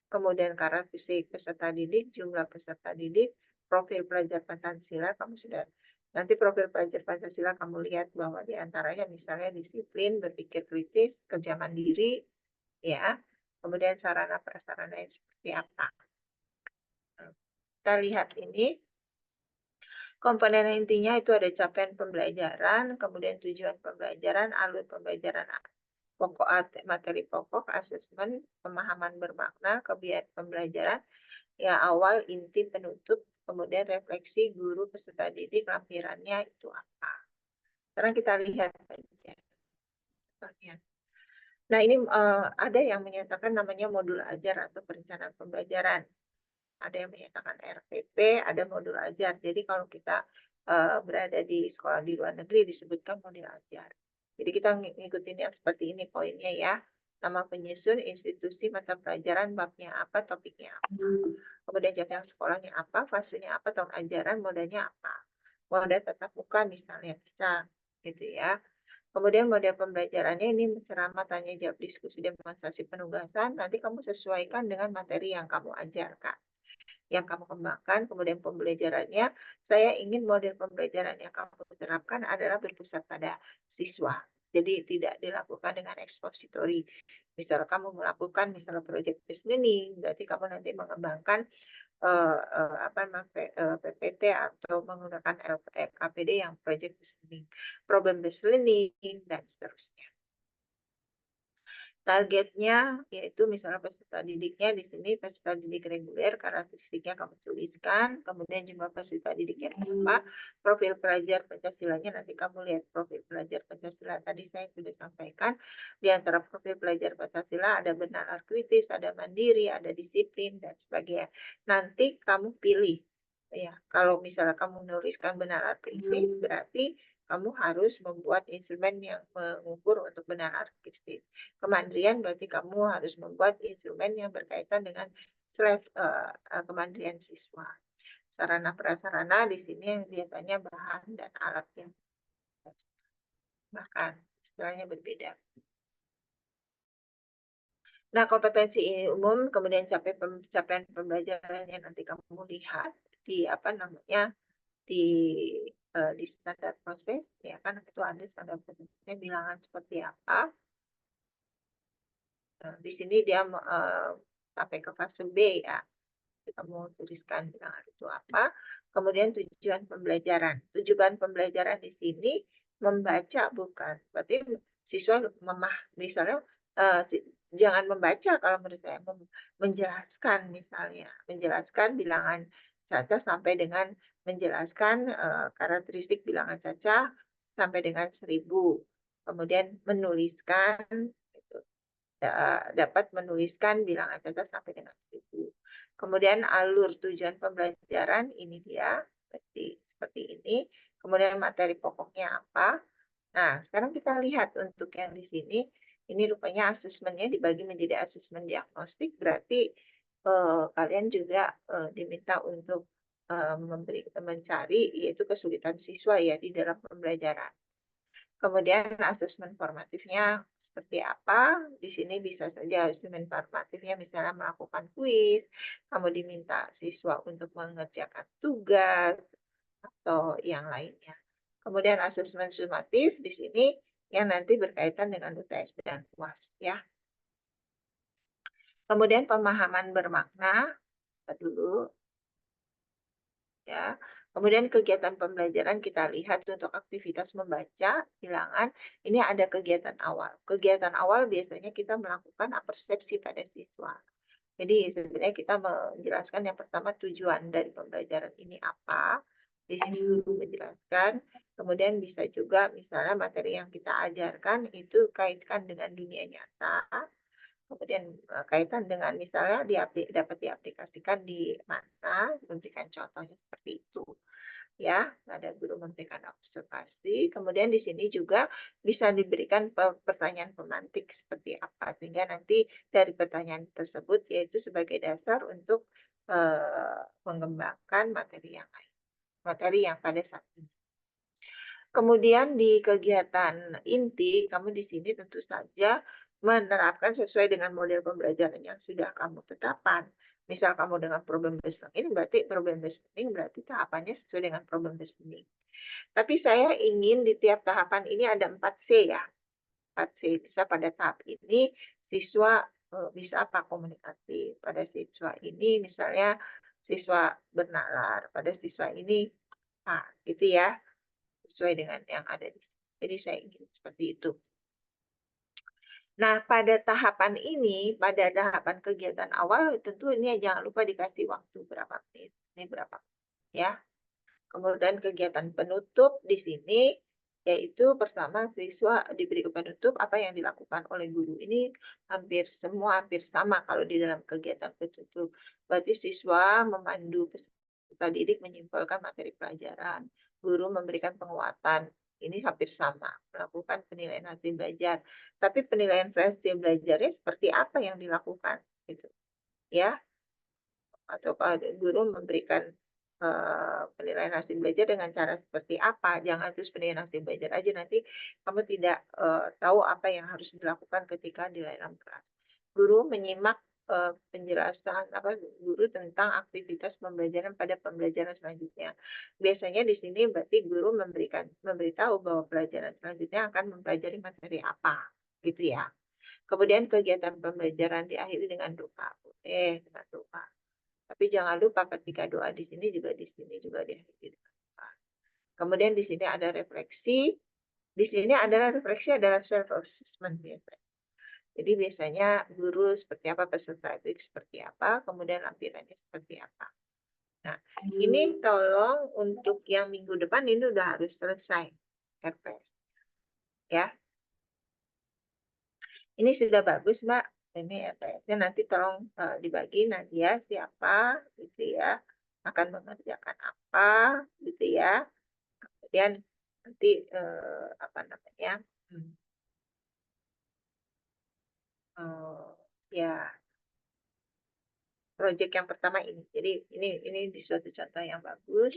kemudian karakteristik peserta didik, jumlah peserta didik, profil pelajar Pancasila, kamu sudah nanti profil pelajar Pancasila kamu lihat bahwa diantaranya misalnya disiplin, berpikir kritis, kerja mandiri, ya, kemudian sarana prasarana yang seperti apa. Kita lihat ini. Komponen intinya itu ada capaian pembelajaran, kemudian tujuan pembelajaran, alur pembelajaran, pokok materi pokok, asesmen, pemahaman bermakna, kebiasaan pembelajaran, ya awal, inti, penutup, kemudian refleksi guru peserta didik, lampirannya itu apa. Sekarang kita lihat saja. Nah ini ada yang menyatakan namanya modul ajar atau perencanaan pembelajaran. Ada yang menyatakan RPP, ada modul ajar. Jadi kalau kita berada di sekolah di luar negeri disebutkan modul ajar. Jadi kita ngikutin yang seperti ini poinnya ya. Nama penyusun, institusi, mata pelajaran, babnya apa, topiknya apa. Kemudian jenjang sekolahnya apa, fasenya apa, tahun ajaran, modalnya apa. Modal tatap muka misalnya bisa gitu ya. Kemudian model pembelajarannya ini ceramah, tanya jawab, diskusi, demonstrasi, penugasan. Nanti kamu sesuaikan dengan materi yang kamu ajarkan, yang kamu kembangkan. Kemudian pembelajarannya, saya ingin model pembelajaran yang kamu terapkan adalah berpusat pada siswa. Jadi tidak dilakukan dengan ekspositori. Misal kamu melakukan misalnya project based learning, berarti kamu nanti mengembangkan PPT atau menggunakan KPD yang project based learning, problem based learning, dan seterusnya. Targetnya yaitu misalnya peserta didiknya di sini peserta didik reguler, karakteristiknya kamu tuliskan, kemudian jumlah peserta didiknya berapa, profil pelajar Pancasilanya nanti kamu lihat profil pelajar Pancasila tadi saya sudah sampaikan. Di antara profil pelajar Pancasila ada benar kritis, ada mandiri, ada disiplin dan sebagainya. Nanti kamu pilih ya. Kalau misalnya kamu menuliskan benar kritis berarti kamu harus membuat instrumen yang mengukur untuk benar kritis. Kemandirian berarti kamu harus membuat instrumen yang berkaitan dengan kemandirian siswa. Sarana prasarana di sini yang biasanya bahan dan alatnya bahkan istilahnya berbeda. Nah, kompetensi umum kemudian capaian pembelajaran yang nanti kamu lihat di di standar proses ya kan, itu ada standar prosesnya bilangan seperti apa. Di sini dia sampai ke fase B ya. Kita mau tuliskan bilangan itu apa. Kemudian tujuan pembelajaran. Tujuan pembelajaran di sini membaca bukan. Berarti siswa misalnya jangan membaca kalau menurut saya, menjelaskan misalnya. Menjelaskan bilangan Caca sampai dengan menjelaskan karakteristik bilangan Caca sampai dengan 1000. Kemudian menuliskan dapat menuliskan bilangan Caca sampai dengan 1000. Kemudian alur tujuan pembelajaran ini dia seperti ini. Kemudian materi pokoknya apa. Nah, sekarang kita lihat untuk yang di sini. Ini rupanya asesmennya dibagi menjadi asesmen diagnostik. Berarti kalian juga diminta untuk mencari yaitu kesulitan siswa ya di dalam pembelajaran. Kemudian asesmen formatifnya seperti apa? Di sini bisa saja asesmen formatifnya misalnya melakukan kuis, kamu diminta siswa untuk mengerjakan tugas atau yang lainnya. Kemudian asesmen sumatif di sini yang nanti berkaitan dengan UTS dan UAS ya. Kemudian pemahaman bermakna dulu ya. Kemudian kegiatan pembelajaran kita lihat untuk aktivitas membaca, bilangan, ini ada kegiatan awal. Kegiatan awal biasanya kita melakukan persepsi pada siswa. Jadi sebenarnya kita menjelaskan yang pertama tujuan dari pembelajaran ini apa. Di sini guru menjelaskan. Kemudian bisa juga misalnya materi yang kita ajarkan itu kaitkan dengan dunia nyata. Kemudian kaitan dengan misalnya dapat diaplikasikan di mana, memberikan contohnya seperti itu. Ya, ada guru memberikan observasi. Kemudian di sini juga bisa diberikan pertanyaan pemantik seperti apa, sehingga nanti dari pertanyaan tersebut yaitu sebagai dasar untuk mengembangkan materi yang lain, materi yang pada saat ini. Kemudian di kegiatan inti, kamu di sini tentu saja menerapkan sesuai dengan model pembelajaran yang sudah kamu tetapkan. Misal kamu dengan problem based learning, berarti problem based learning berarti tahapannya sesuai dengan problem based learning. Tapi saya ingin di tiap tahapan ini ada 4C ya. 4C bisa pada tahap ini siswa bisa apa komunikasi. Pada siswa ini misalnya siswa bernalar, pada siswa ini gitu ya, sesuai dengan yang ada di sini. Jadi saya ingin seperti itu. Nah, pada tahapan ini, pada tahapan kegiatan awal, tentu ini jangan lupa dikasih waktu berapa menit. Ini berapa, ya. Kemudian kegiatan penutup di sini, yaitu pertama siswa diberi penutup apa yang dilakukan oleh guru. Ini hampir semua, hampir sama kalau di dalam kegiatan penutup. Berarti siswa memandu peserta didik menyimpulkan materi pelajaran. Guru memberikan penguatan. Ini hampir sama, melakukan penilaian hasil belajar. Tapi penilaian hasil belajarnya seperti apa yang dilakukan, gitu, ya? Atau guru memberikan penilaian hasil belajar dengan cara seperti apa? Jangan terus penilaian hasil belajar aja, nanti kamu tidak tahu apa yang harus dilakukan ketika di dalam kelas. Guru menyimak penjelasan guru tentang aktivitas pembelajaran pada pembelajaran selanjutnya. Biasanya di sini berarti guru memberitahu bahwa pelajaran selanjutnya akan mempelajari materi apa, gitu ya. Kemudian kegiatan pembelajaran diakhiri dengan doa. Dengan doa. Tapi jangan lupa ketika doa di sini juga diakhiri dengan doa. Kemudian di sini ada refleksi. Di sini adalah refleksi adalah self assessment biasanya. Jadi biasanya guru seperti apa, peserta didik seperti apa, kemudian lampirannya seperti apa. Nah, ini tolong untuk yang minggu depan ini udah harus selesai RPS. Ya. Ini sudah bagus, Mbak. Ini RPS-nya nanti tolong dibagi Nadia siapa gitu ya, akan mengerjakan apa gitu ya. Kemudian nanti apa namanya? Ya, proyek yang pertama ini. Jadi ini di suatu contoh yang bagus.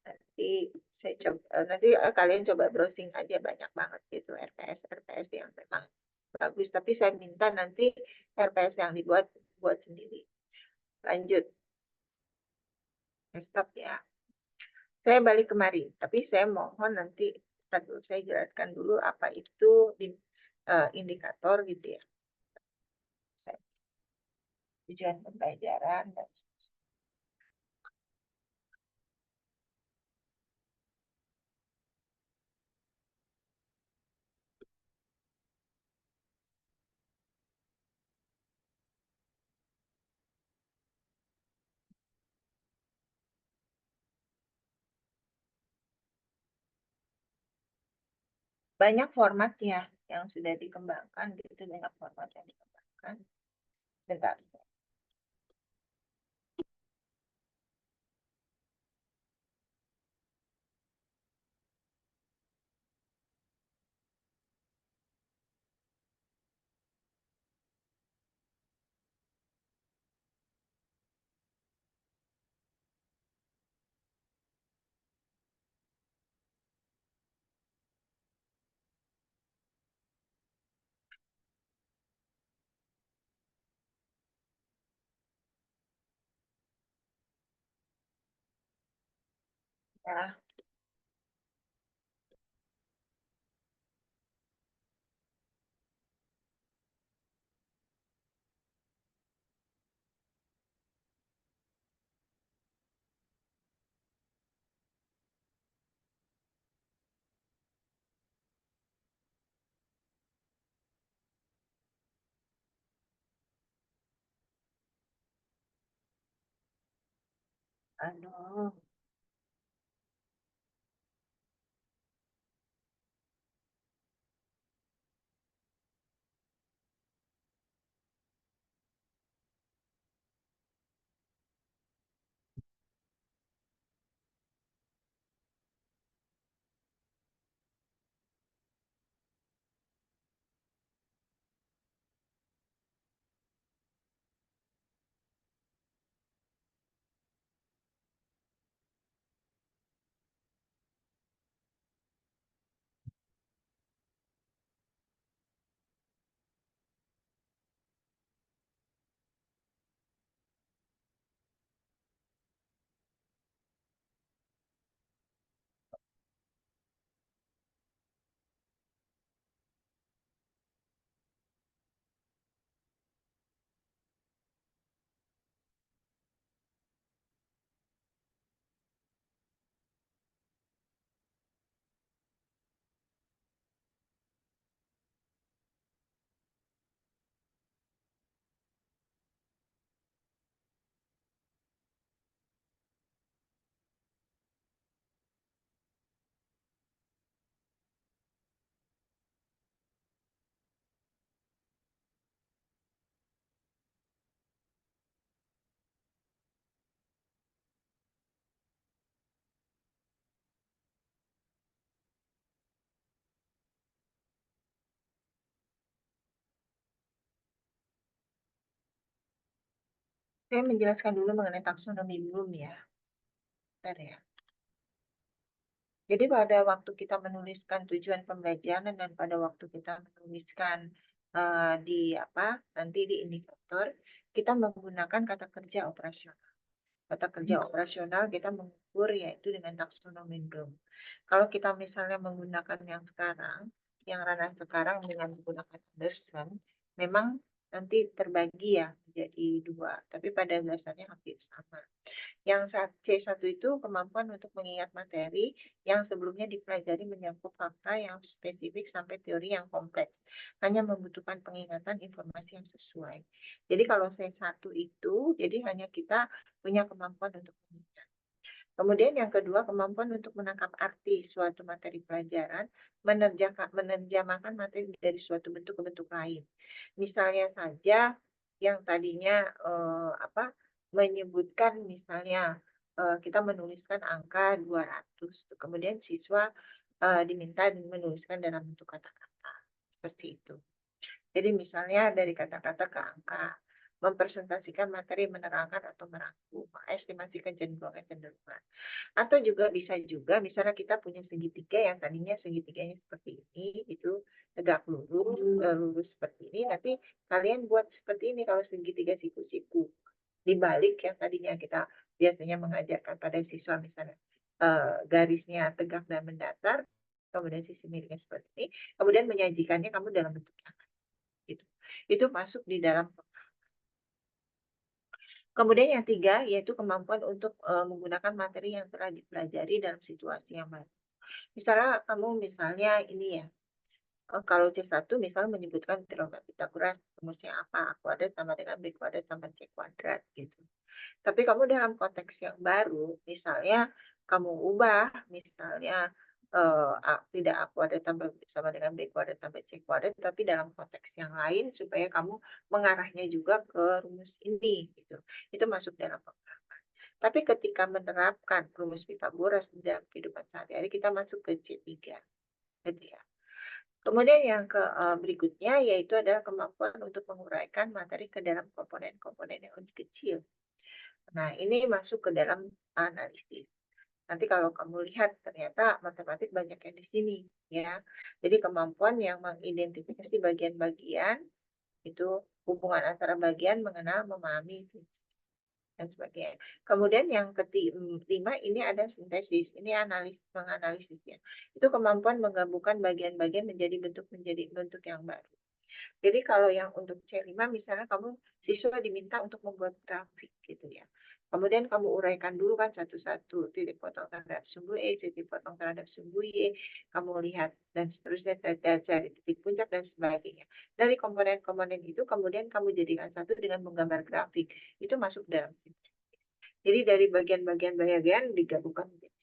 Nanti saya coba nanti kalian coba browsing aja, banyak banget gitu RPS yang memang bagus. Tapi saya minta nanti RPS yang buat sendiri. Lanjut. Stop ya. Saya balik kemari, tapi saya mohon nanti saya jelaskan dulu apa itu indikator gitu ya. Tujuan pembelajaran dan banyak formatnya yang sudah dikembangkan gitu, banyak format yang dikembangkan. Bentar. Ya. Aduh. Saya menjelaskan dulu mengenai taksonomi Bloom ya. Bentar ya. Jadi pada waktu kita menuliskan tujuan pembelajaran dan pada waktu kita menuliskan di apa nanti di indikator, kita menggunakan kata kerja operasional. Kata kerja operasional kita mengukur yaitu dengan taksonomi Bloom. Kalau kita misalnya menggunakan yang ranah sekarang dengan menggunakan Anderson, memang nanti terbagi ya menjadi dua, tapi pada dasarnya hampir sama. Yang C1 itu kemampuan untuk mengingat materi yang sebelumnya dipelajari menyangkut fakta yang spesifik sampai teori yang kompleks. Hanya membutuhkan pengingatan informasi yang sesuai. Jadi kalau C1 itu, jadi hanya kita punya kemampuan untuk mengingat. Kemudian yang kedua, kemampuan untuk menangkap arti suatu materi pelajaran, menerjemahkan materi dari suatu bentuk ke bentuk lain. Misalnya saja yang tadinya menyebutkan misalnya kita menuliskan angka 200, kemudian siswa diminta menuliskan dalam bentuk kata-kata. Seperti itu. Jadi misalnya dari kata-kata ke angka, mempresentasikan materi, menerangkan atau merangkum, estimasi kecenderungan. Atau juga bisa juga, misalnya kita punya segitiga yang tadinya segitiganya seperti ini, itu tegak lurus seperti ini, tapi kalian buat seperti ini kalau segitiga siku-siku. Dibalik yang tadinya kita biasanya mengajarkan pada siswa misalnya garisnya tegak dan mendatar, kemudian sisi miringnya seperti ini, kemudian menyajikannya kamu dalam bentuk yang gitu. Itu masuk di dalam. Kemudian yang tiga yaitu kemampuan untuk menggunakan materi yang telah dipelajari dalam situasi yang baru. Misalnya kamu ini ya, kalau C1 misalnya menyebutkan teorema Pythagoras, rumusnya apa? A kuadrat sama dengan B kuadrat sama C kuadrat gitu. Tapi kamu dalam konteks yang baru, misalnya kamu ubah, misalnya tidak A kuadrat sama dengan B kuadrat tambah C kuadrat, tapi dalam konteks yang lain supaya kamu mengarahnya juga ke rumus ini gitu. Itu masuk dalam pengalaman. Tapi ketika menerapkan rumus Pythagoras dalam kehidupan sehari-hari, kita masuk ke C3. Gitu ya. Kemudian yang berikutnya yaitu adalah kemampuan untuk menguraikan materi ke dalam komponen-komponen yang lebih kecil. Nah, ini masuk ke dalam analisis. Nanti kalau kamu lihat ternyata matematik banyak yang di sini ya. Jadi kemampuan yang mengidentifikasi bagian-bagian itu hubungan antara bagian, mengenal, memahami dan sebagainya. Kemudian yang kelima ini ada sintesis, ini menganalisisnya. Itu kemampuan menggabungkan bagian-bagian menjadi bentuk yang baru. Jadi kalau yang untuk C5 misalnya kamu siswa diminta untuk membuat grafik gitu ya. Kemudian kamu uraikan dulu kan satu-satu, titik potong terhadap sumbu E, titik potong terhadap sumbu Y, kamu lihat dan seterusnya cari titik puncak dan sebagainya. Dari komponen-komponen itu kemudian kamu jadikan satu dengan menggambar grafik. Itu masuk dalam. Jadi dari bagian-bagian digabungkan menjadi.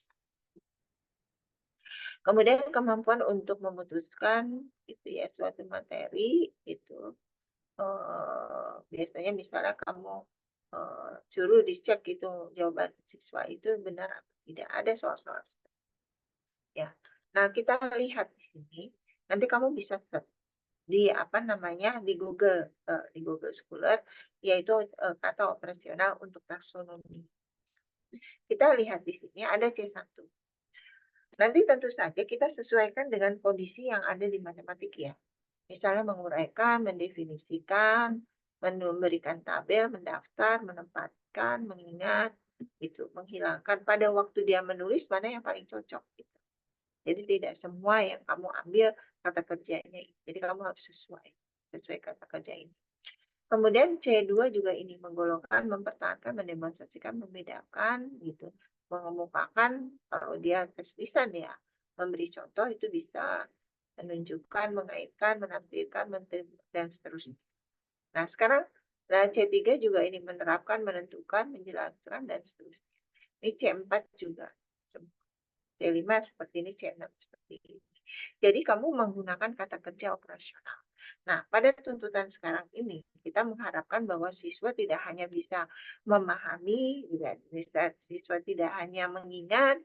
Kemudian kemampuan untuk memutuskan itu ya suatu materi itu biasanya misalnya kamu suruh dicek itu jawaban siswa itu benar atau tidak, ada soal-soal ya. Nah, kita lihat di sini, nanti kamu bisa search di apa namanya di Google Scholar, yaitu kata operasional untuk taksonomi. Kita lihat di sini ada C1. Nanti tentu saja kita sesuaikan dengan kondisi yang ada di matematik ya. Misalnya menguraikan, mendefinisikan, memberikan tabel, mendaftar, menempatkan, mengingat, gitu, menghilangkan. Pada waktu dia menulis mana yang paling cocok. Gitu. Jadi tidak semua yang kamu ambil kata kerjanya. Jadi kamu harus sesuai kata kerja ini. Kemudian C2 juga ini menggolongkan, mempertahankan, mendemonstrasikan, membedakan, gitu, mengemukakan. Kalau dia tes lisan ya, memberi contoh itu bisa menunjukkan, mengaitkan, menampilkan, dan seterusnya. Nah sekarang C3 juga ini menerapkan, menentukan, menjelaskan, dan seterusnya. Ini C4 juga. C5 seperti ini, C6 seperti ini. Jadi kamu menggunakan kata kerja operasional. Nah, pada tuntutan sekarang ini, kita mengharapkan bahwa siswa tidak hanya bisa memahami, siswa tidak hanya mengingat,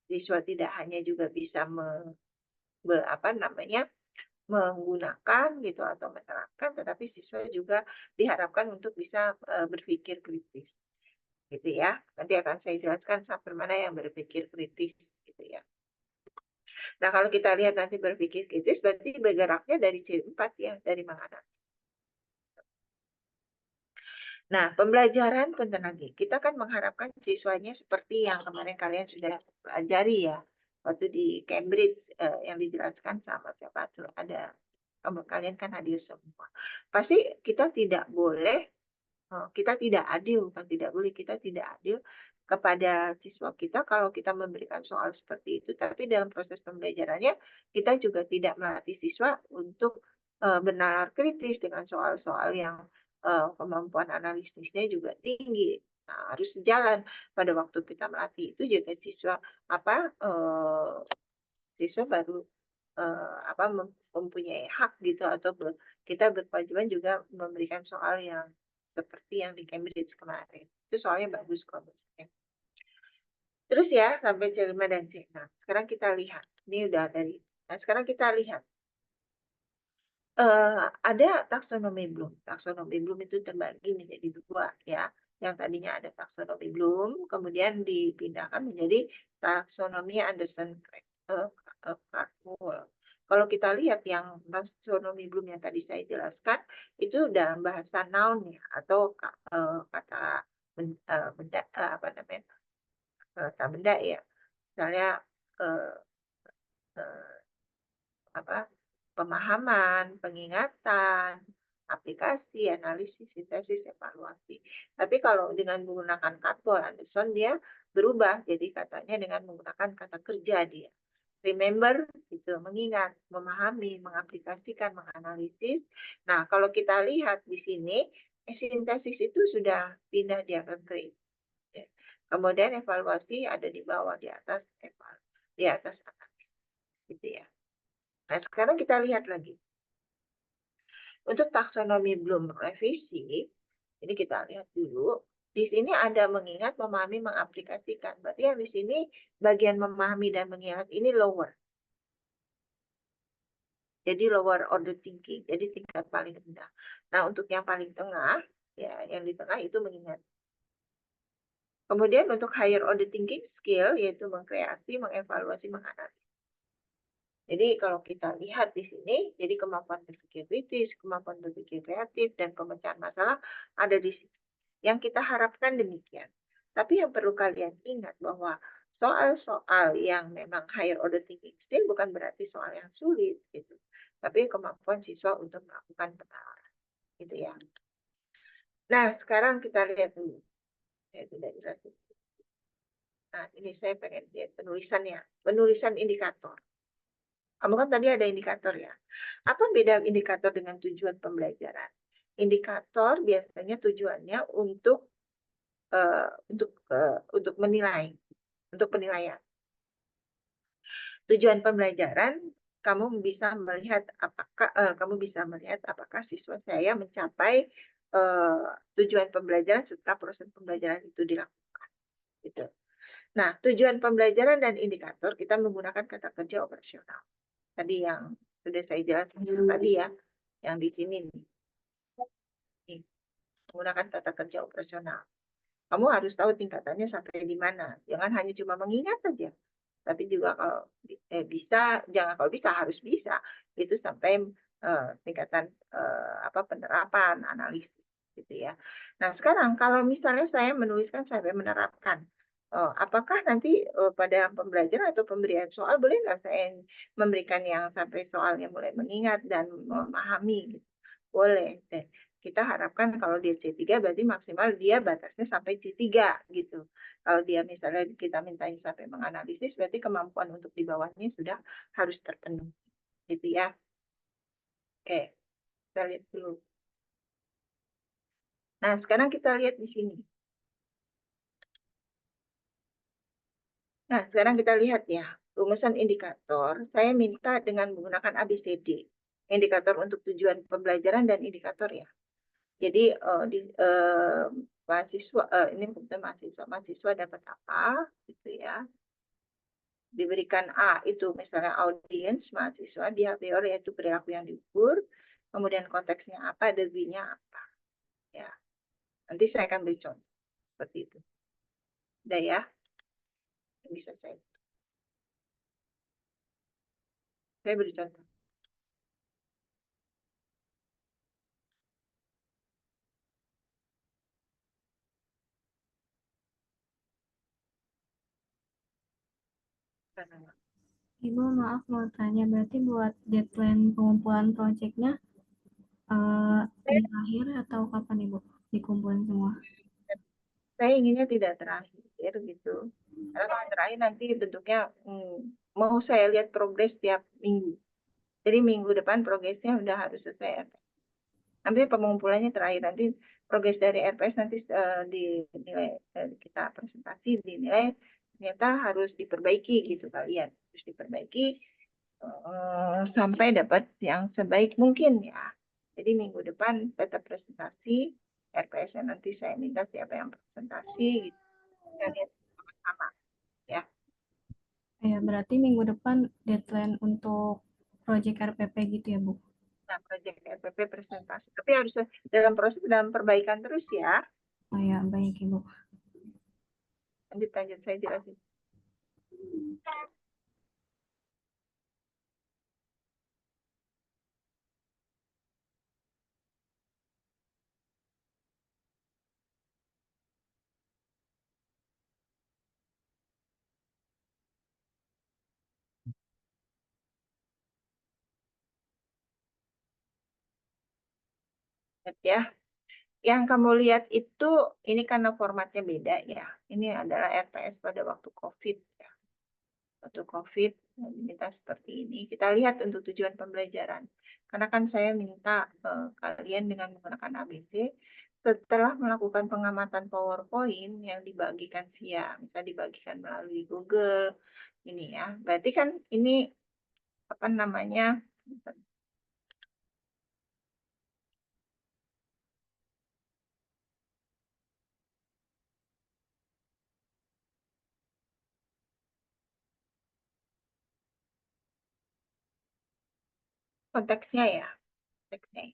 siswa tidak hanya juga bisa menggunakan gitu atau menerapkan, tetapi siswa juga diharapkan untuk bisa berpikir kritis, gitu ya. Nanti akan saya jelaskan sampai mana yang berpikir kritis, gitu ya. Nah, kalau kita lihat nanti berpikir kritis, berarti bergeraknya dari C4 ya, dari menganalisis. Nah, pembelajaran konten lagi. Kita kan mengharapkan siswanya seperti yang kemarin kalian sudah pelajari ya. Waktu di Cambridge yang dijelaskan sama siapa tuh, ada kalian kan hadir semua. Pasti kita tidak boleh, kita tidak adil, bukan tidak boleh, kita tidak adil kepada siswa kita kalau kita memberikan soal seperti itu, tapi dalam proses pembelajarannya kita juga tidak melatih siswa untuk benar kritis dengan soal-soal yang kemampuan analisisnya juga tinggi. Nah, harus sejalan pada waktu kita melatih itu juga siswa siswa baru mempunyai hak gitu, atau kita berkewajiban juga memberikan soal yang seperti yang di Cambridge kemarin. Itu soalnya bagus kok. Terus ya, sampai C5 dan C6. Sekarang kita lihat. Ini udah dari. Nah, sekarang kita lihat. Ada taksonomi Bloom. Taksonomi Bloom itu terbagi menjadi dua ya. Yang tadinya ada taksonomi Bloom, kemudian dipindahkan menjadi taksonomi Anderson-Cartwright. Kalau kita lihat yang taksonomi Bloom yang tadi saya jelaskan, itu dalam bahasa noun ya, atau kata benda, kata benda ya. Misalnya pemahaman, pengingatan, aplikasi, analisis, sintesis, evaluasi. Tapi kalau dengan menggunakan Cartwright Anderson, dia berubah jadi katanya dengan menggunakan kata kerja dia. Remember, itu mengingat, memahami, mengaplikasikan, menganalisis. Nah, kalau kita lihat di sini, sintesis itu sudah pindah dia ke grade. Kemudian evaluasi ada di bawah, di atas analisis. Gitu ya. Nah, sekarang kita lihat lagi. Untuk taksonomi Bloom revisi, ini kita lihat dulu. Di sini ada mengingat, memahami, mengaplikasikan. Berarti yang di sini bagian memahami dan mengingat ini lower. Jadi lower order thinking, jadi tingkat paling rendah. Nah, untuk yang paling tengah, ya, yang di tengah itu mengingat. Kemudian untuk higher order thinking skill, yaitu mengkreasi, mengevaluasi, menganalisis. Jadi kalau kita lihat di sini, jadi kemampuan berpikir kritis, kemampuan berpikir kreatif, dan pemecahan masalah ada di sini. Yang kita harapkan demikian. Tapi yang perlu kalian ingat bahwa soal-soal yang memang higher order thinking skill bukan berarti soal yang sulit, gitu. Tapi kemampuan siswa untuk melakukan penalaran, gitu ya. Nah, sekarang kita lihat dulu. Nah, ini saya pengen lihat penulisannya, penulisan indikator. Kamu kan tadi ada indikator ya. Apa beda indikator dengan tujuan pembelajaran? Indikator biasanya tujuannya untuk untuk menilai, untuk penilaian. Tujuan pembelajaran kamu bisa melihat apakah siswa saya mencapai tujuan pembelajaran setelah proses pembelajaran itu dilakukan. Gitu. Nah, tujuan pembelajaran dan indikator kita menggunakan kata kerja operasional. Tadi yang sudah saya jelaskan tadi ya, yang di sini nih. Menggunakan kata kerja operasional. Kamu harus tahu tingkatannya sampai di mana. Jangan hanya cuma mengingat saja. Tapi juga kalau bisa, kalau bisa harus bisa. Itu sampai tingkatan penerapan, analisis gitu ya. Nah, sekarang kalau misalnya saya menuliskan sampai menerapkan, apakah nanti pada pembelajaran atau pemberian soal boleh nggak saya memberikan yang sampai soalnya mulai mengingat dan memahami? Gitu. Boleh. Kita harapkan kalau dia C3 berarti maksimal dia batasnya sampai C3 gitu. Kalau dia misalnya kita mintain sampai menganalisis, berarti kemampuan untuk di bawahnya sudah harus terpenuhi. Gitu ya. Oke, kita lihat dulu. Nah, sekarang kita lihat di sini. Nah, sekarang kita lihat ya. Rumusan indikator, saya minta dengan menggunakan ABCD. Indikator untuk tujuan pembelajaran dan indikator ya. Jadi ini mahasiswa dapat apa gitu ya. Diberikan A itu misalnya audiens mahasiswa, behavior yaitu perilaku yang diukur, kemudian konteksnya apa, degree-nya apa. Ya. Nanti saya akan beri contoh seperti itu. Udah ya. Bisa saya beri contoh. Ibu maaf mau tanya, berarti buat deadline pengumpulan proyeknya di akhir atau kapan Ibu dikumpulin semua? Saya inginnya tidak terakhir gitu. Karena kalau terakhir nanti bentuknya mau saya lihat progres tiap minggu. Jadi minggu depan progresnya udah harus selesai RPS. Nanti pengumpulannya terakhir, nanti progres dari RPS nanti dinilai, kita presentasi dinilai ternyata harus diperbaiki gitu kalian. Harus diperbaiki sampai dapat yang sebaik mungkin ya. Jadi minggu depan tetap presentasi, RPS-nya nanti saya minta siapa yang presentasi gitu. Kita lihat sama-sama ya. Ya, berarti minggu depan deadline untuk proyek RPP gitu ya, Bu? Nah, proyek RPP presentasi. Tapi harus dalam proses, dalam perbaikan terus ya. Oh ya, baik Ibu. Lanjut, saya jelasin. Ya, yang kamu lihat itu ini karena formatnya beda ya. Ini adalah RPS pada waktu COVID ya. Waktu COVID diminta seperti ini. Kita lihat untuk tujuan pembelajaran. Karena kan saya minta kalian dengan menggunakan ABC setelah melakukan pengamatan PowerPoint yang dibagikan bisa dibagikan melalui Google ini ya. Berarti kan ini apa namanya? Konteksnya ya. Konteksnya.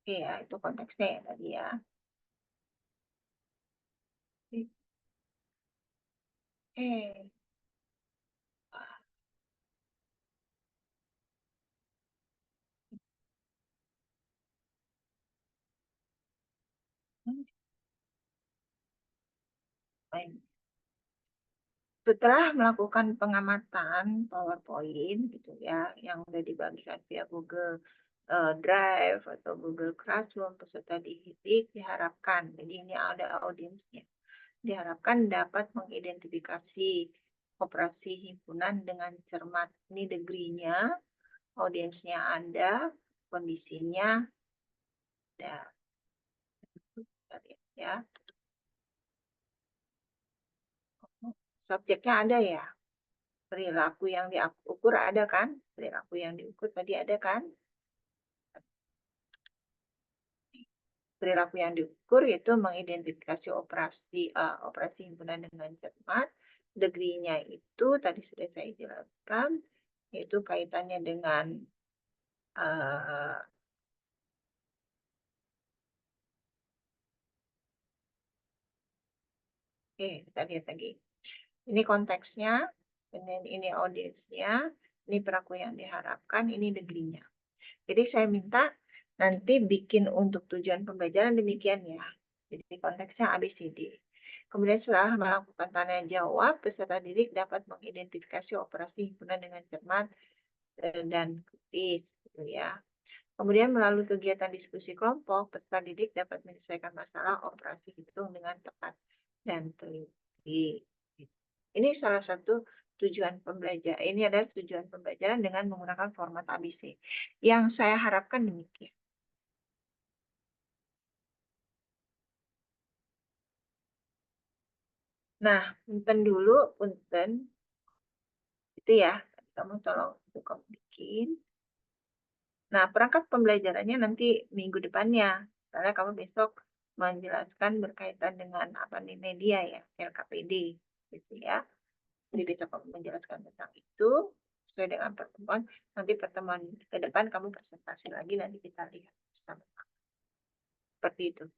Iya, itu konteksnya ya tadi ya. Eh, setelah melakukan pengamatan PowerPoint gitu ya, yang udah dibagikan via Google Drive atau Google Classroom peserta didik diharapkan, jadi ini ada audiensnya, diharapkan dapat mengidentifikasi operasi himpunan dengan cermat. Ini degree-nya, audiensnya ada, kondisinya ada. Ya. subjeknya ada ya. Perilaku yang diukur ada kan? Perilaku yang diukur tadi ada kan? Perilaku yang diukur yaitu mengidentifikasi operasi himpunan dengan cermat. Degree-nya itu tadi sudah saya jelaskan, yaitu kaitannya dengan oke, kita lihat lagi. Ini konteksnya, ini audiensnya, ini perilaku yang diharapkan, ini degree-nya. Jadi saya minta nanti bikin untuk tujuan pembelajaran demikian ya. Jadi konteksnya ABCD. Kemudian setelah melakukan tanya jawab, peserta didik dapat mengidentifikasi operasi himpunan dengan cermat dan kritis, gitu ya. Kemudian melalui kegiatan diskusi kelompok, peserta didik dapat menyelesaikan masalah operasi hitung dengan tepat dan teliti. Ini salah satu tujuan pembelajaran. Ini adalah tujuan pembelajaran dengan menggunakan format ABC. Yang saya harapkan demikian. Nah, punten dulu, punten. Itu ya, kamu tolong itu kamu bikin. Nah, perangkat pembelajarannya nanti minggu depannya. Karena kamu besok menjelaskan berkaitan dengan apa nih media ya, LKPD, gitu ya. Jadi besok kamu menjelaskan tentang itu sesuai dengan pertemuan. Nanti pertemuan ke depan kamu presentasi lagi, nanti kita lihat bersama. Seperti itu.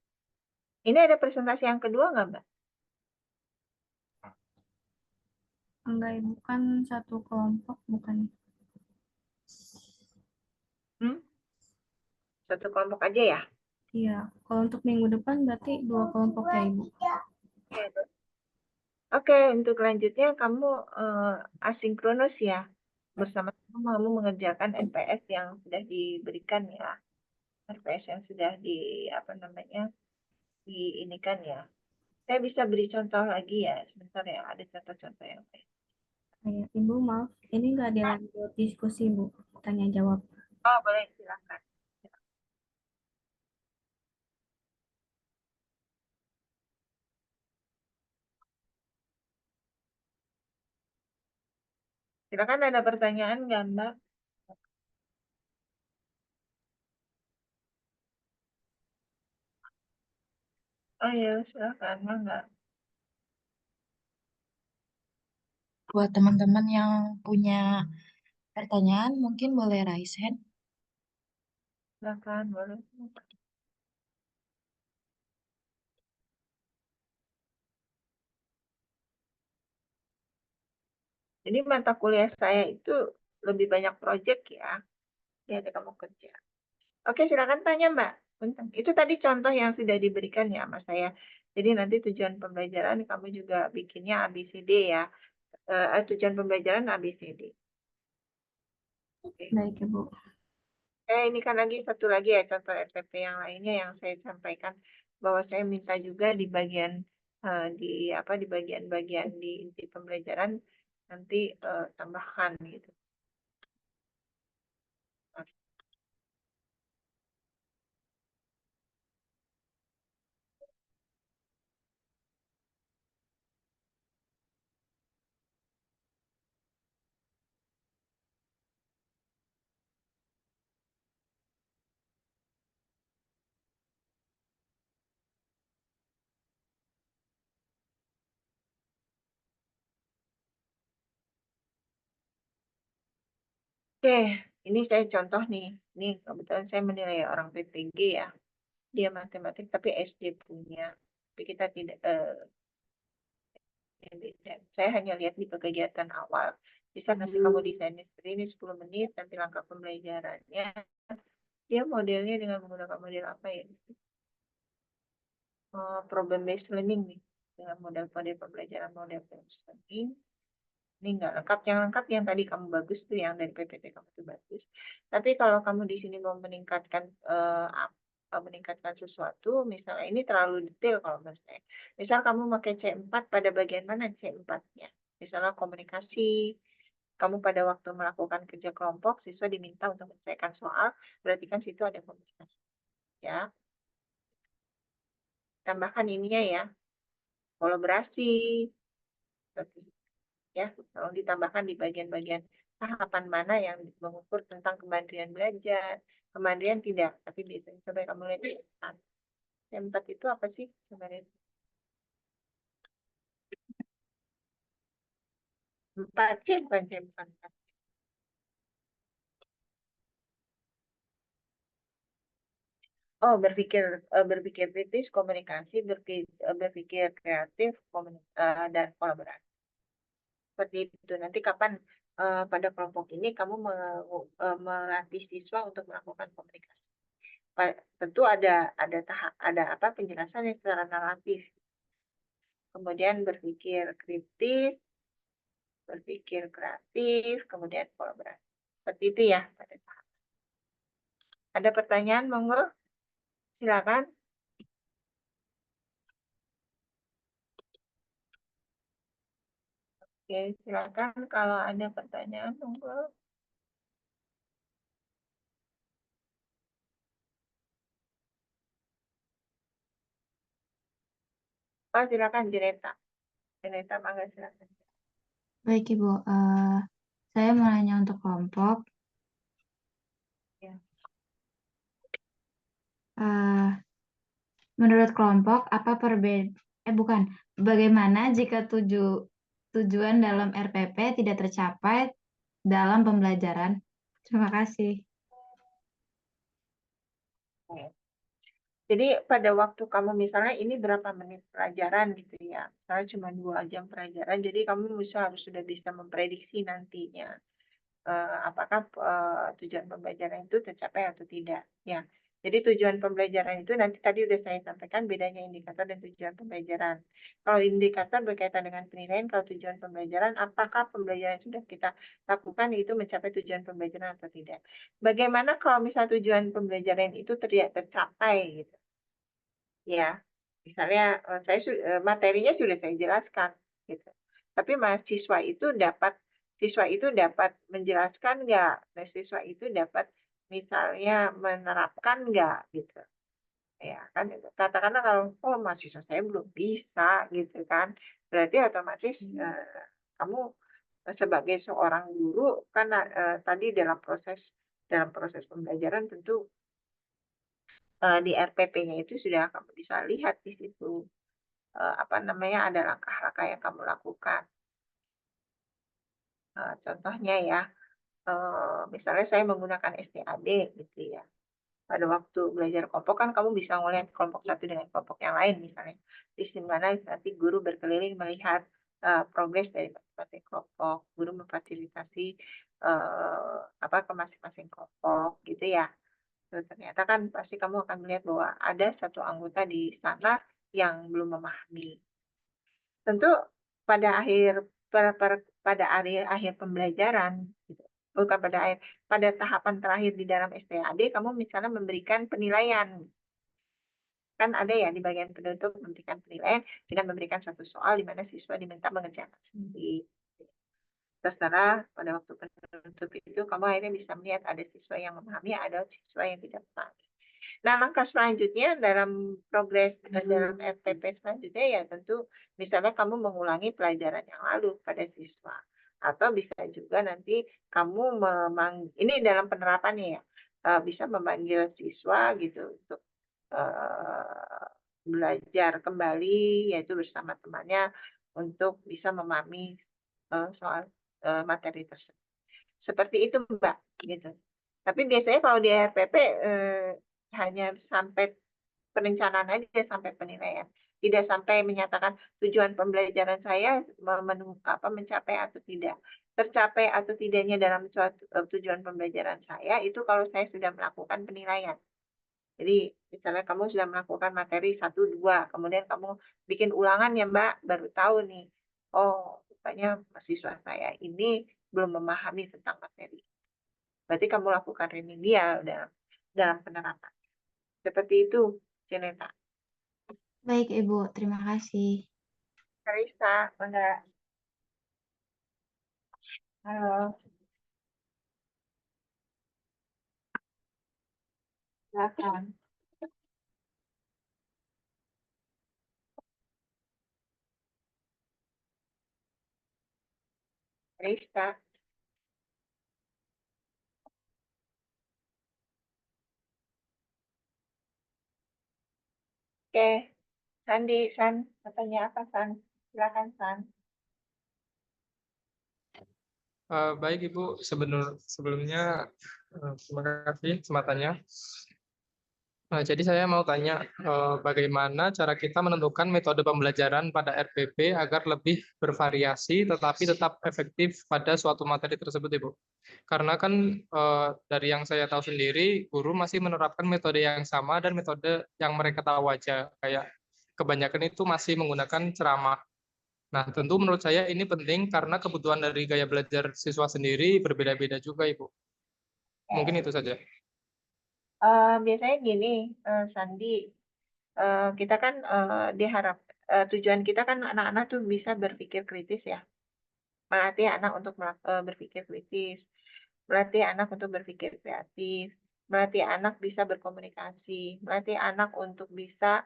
Ini ada presentasi yang kedua nggak, Mbak? Enggak, Ibu. Kan satu kelompok, bukan? Satu kelompok aja ya? Iya. Kalau untuk minggu depan berarti 2 kelompok ya, Ibu? Oke, untuk selanjutnya kamu asinkronus ya. Bersama-sama kamu mengerjakan NPS yang sudah diberikan ya. NPS yang sudah diinikan ya. Saya bisa beri contoh lagi ya, sebentar ya, ada contoh-contoh yang lain. Kayak, Ibu, maaf. Ini nggak ada lanjut diskusi, Bu. Tanya jawab. Oh, boleh, silakan. Silakan, ada pertanyaan nggak, Mbak? Oh ya, silakan, Mbak. Buat teman-teman yang punya pertanyaan, mungkin boleh raise hand. Silakan, boleh. Jadi mata kuliah saya itu lebih banyak proyek ya. Ada kamu kerja. Oke, silakan tanya, Mbak. Bentar. Itu tadi contoh yang sudah diberikan ya sama saya. Jadi nanti tujuan pembelajaran kamu juga bikinnya ABCD ya. Tujuan pembelajaran ABCD. Oke. Baik, Ibu. Ini kan satu lagi ya contoh RPP yang lainnya yang saya sampaikan bahwa saya minta juga di bagian di bagian-bagian di inti pembelajaran nanti tambahkan gitu. Oke, ini saya contoh nih. Ini kebetulan saya menilai orang PPG ya. Dia matematik tapi SD punya. Tapi kita tidak beda. Saya hanya lihat di kegiatan awal. Bisa nanti kamu desainnya seperti ini 10 menit, nanti langkah pembelajarannya. Dia modelnya dengan menggunakan model apa ya? Problem based learning nih. Dengan model-model pembelajaran model based learning. Ini nggak lengkap. Yang lengkap yang tadi kamu bagus tuh, yang dari PPT kamu tuh bagus. Tapi kalau kamu di sini mau meningkatkan sesuatu, misalnya ini terlalu detail kalau menurut saya. Misal kamu pakai C4, pada bagian mana C4-nya? Misalnya komunikasi, kamu pada waktu melakukan kerja kelompok, siswa diminta untuk menyelesaikan soal, berarti kan situ ada komunikasi. Ya, tambahkan ininya ya, kolaborasi, ya. Tolong ditambahkan di bagian-bagian tahapan mana yang mengukur tentang kemandirian belajar, kemandirian tidak, tapi biasanya coba kamu lihat di empat. Yang empat itu apa sih? Coba lihat. Empat sih, bukan C, bukan empat. Oh, berpikir kritis, komunikasi, berpikir kreatif, dan kolaborasi. Seperti itu. Nanti kapan pada kelompok ini kamu melatih siswa untuk melakukan komunikasi. Tentu ada apa penjelasan yang secara naratif. Kemudian berpikir kritis, berpikir kreatif, kemudian kolaborasi. Seperti itu ya pada tahap. Ada pertanyaan, monggo? Silakan. Oke, silakan kalau ada pertanyaan, monggo. Oh, silakan Jeneta. Jeneta, mangga silakan. Baik Ibu, saya mau nanya untuk kelompok. Ya. Menurut kelompok, bagaimana jika tujuan dalam RPP tidak tercapai dalam pembelajaran? Terima kasih. Jadi pada waktu kamu misalnya ini berapa menit pelajaran gitu ya, misalnya cuma 2 jam pelajaran, jadi kamu harus sudah bisa memprediksi nantinya apakah tujuan pembelajaran itu tercapai atau tidak ya. Jadi tujuan pembelajaran itu nanti tadi udah saya sampaikan bedanya indikator dan tujuan pembelajaran. Kalau indikator berkaitan dengan penilaian, kalau tujuan pembelajaran apakah pembelajaran yang sudah kita lakukan itu mencapai tujuan pembelajaran atau tidak. Bagaimana kalau misal tujuan pembelajaran itu tidak tercapai gitu. Ya, misalnya materinya sudah saya jelaskan gitu. Tapi siswa itu dapat menjelaskan nggak? Siswa itu dapat misalnya menerapkan nggak gitu. Ya kan katakanlah kalau mahasiswa saya belum bisa gitu kan. Berarti otomatis kamu sebagai seorang guru kan tadi dalam proses pembelajaran tentu di RPP-nya itu sudah kamu bisa lihat di situ apa namanya ada langkah-langkah yang kamu lakukan. Contohnya ya, misalnya saya menggunakan STAD gitu ya. Pada waktu belajar kelompok kan kamu bisa melihat kelompok satu dengan kelompok yang lain misalnya. Di mana nanti guru berkeliling melihat progres dari masing-masing kelompok, guru memfasilitasi apa ke masing-masing kelompok gitu ya. Ternyata kan pasti kamu akan melihat bahwa ada satu anggota di sana yang belum memahami. Tentu pada akhir pembelajaran, gitu. Bukan pada tahapan terakhir di dalam STAD, kamu misalnya memberikan penilaian. Kan ada ya di bagian penutup memberikan penilaian dengan memberikan satu soal di mana siswa diminta mengerjakan sendiri. Terserah pada waktu penutup itu kamu akhirnya bisa melihat ada siswa yang memahami, ada siswa yang tidak memahami. Nah, langkah selanjutnya dalam progres dalam FPP selanjutnya ya tentu misalnya kamu mengulangi pelajaran yang lalu pada siswa. Atau bisa juga nanti kamu ini dalam penerapannya ya, bisa memanggil siswa gitu untuk belajar kembali yaitu bersama temannya untuk bisa memahami soal materi tersebut. Seperti itu Mbak, gitu. Tapi biasanya kalau di RPP hanya sampai perencanaan aja sampai penilaian. Tidak sampai menyatakan tujuan pembelajaran saya mencapai atau tidak. Tercapai atau tidaknya dalam suatu tujuan pembelajaran saya itu kalau saya sudah melakukan penilaian. Jadi misalnya kamu sudah melakukan materi 1, 2, kemudian kamu bikin ulangan ya Mbak, baru tahu nih, oh rupanya mahasiswa saya ini belum memahami tentang materi. Berarti kamu lakukan remedial dalam penerapan. Seperti itu, Jeneta. Baik Ibu, terima kasih. Karisa, enggak. Halo. Silakan. Rista. Oke, Sandi, San, katanya apa San? Silakan San. Baik Ibu, sebelumnya terima kasih kesempatannya. Jadi saya mau tanya bagaimana cara kita menentukan metode pembelajaran pada RPP agar lebih bervariasi tetapi tetap efektif pada suatu materi tersebut Ibu. Karena kan dari yang saya tahu sendiri, guru masih menerapkan metode yang sama dan metode yang mereka tahu aja. Kayak kebanyakan itu masih menggunakan ceramah. Nah, tentu menurut saya ini penting karena kebutuhan dari gaya belajar siswa sendiri berbeda-beda juga, Ibu. Mungkin itu saja. Biasanya gini, Sandi, kita kan tujuan kita kan anak-anak tuh bisa berpikir kritis ya, melatih anak untuk berpikir kritis, melatih anak untuk berpikir kreatif, melatih anak bisa berkomunikasi, melatih anak untuk bisa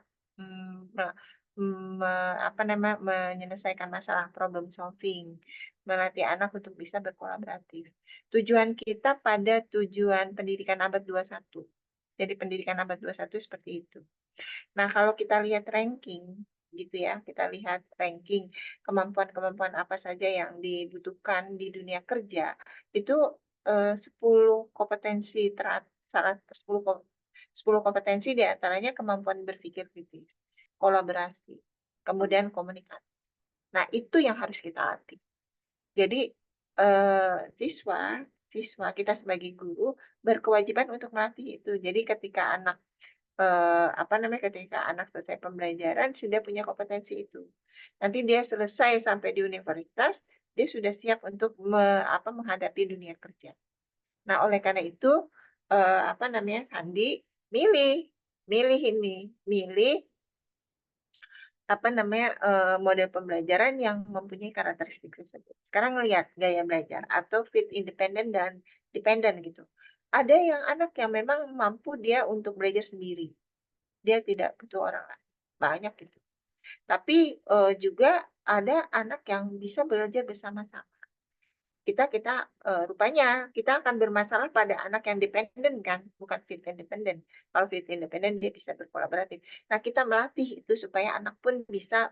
menyelesaikan masalah, problem solving, melatih anak untuk bisa berkolaboratif. Tujuan kita pada tujuan pendidikan abad 21. Jadi pendidikan abad 21 seperti itu. Nah, kalau kita lihat ranking, gitu ya, kita lihat ranking kemampuan-kemampuan apa saja yang dibutuhkan di dunia kerja, itu 10 kompetensi 10 kompetensi diantaranya kemampuan berpikir kritis, kolaborasi, kemudian komunikasi. Nah, itu yang harus kita latih. Jadi siswa kita sebagai guru berkewajiban untuk melatih itu. Jadi ketika anak ketika anak selesai pembelajaran sudah punya kompetensi itu. Nanti dia selesai sampai di universitas, dia sudah siap untuk menghadapi dunia kerja. Nah, oleh karena itu Sandi milih model pembelajaran yang mempunyai karakteristik tersebut. Sekarang lihat gaya belajar atau fit independen dan dependen gitu. Ada yang anak yang memang mampu dia untuk belajar sendiri. Dia tidak butuh orang lain. Banyak gitu. Tapi juga ada anak yang bisa belajar bersama-sama. Rupanya kita akan bermasalah pada anak yang dependen kan, bukan fit independen. Kalau fit independen dia bisa berkolaboratif. Nah, kita melatih itu supaya anak pun bisa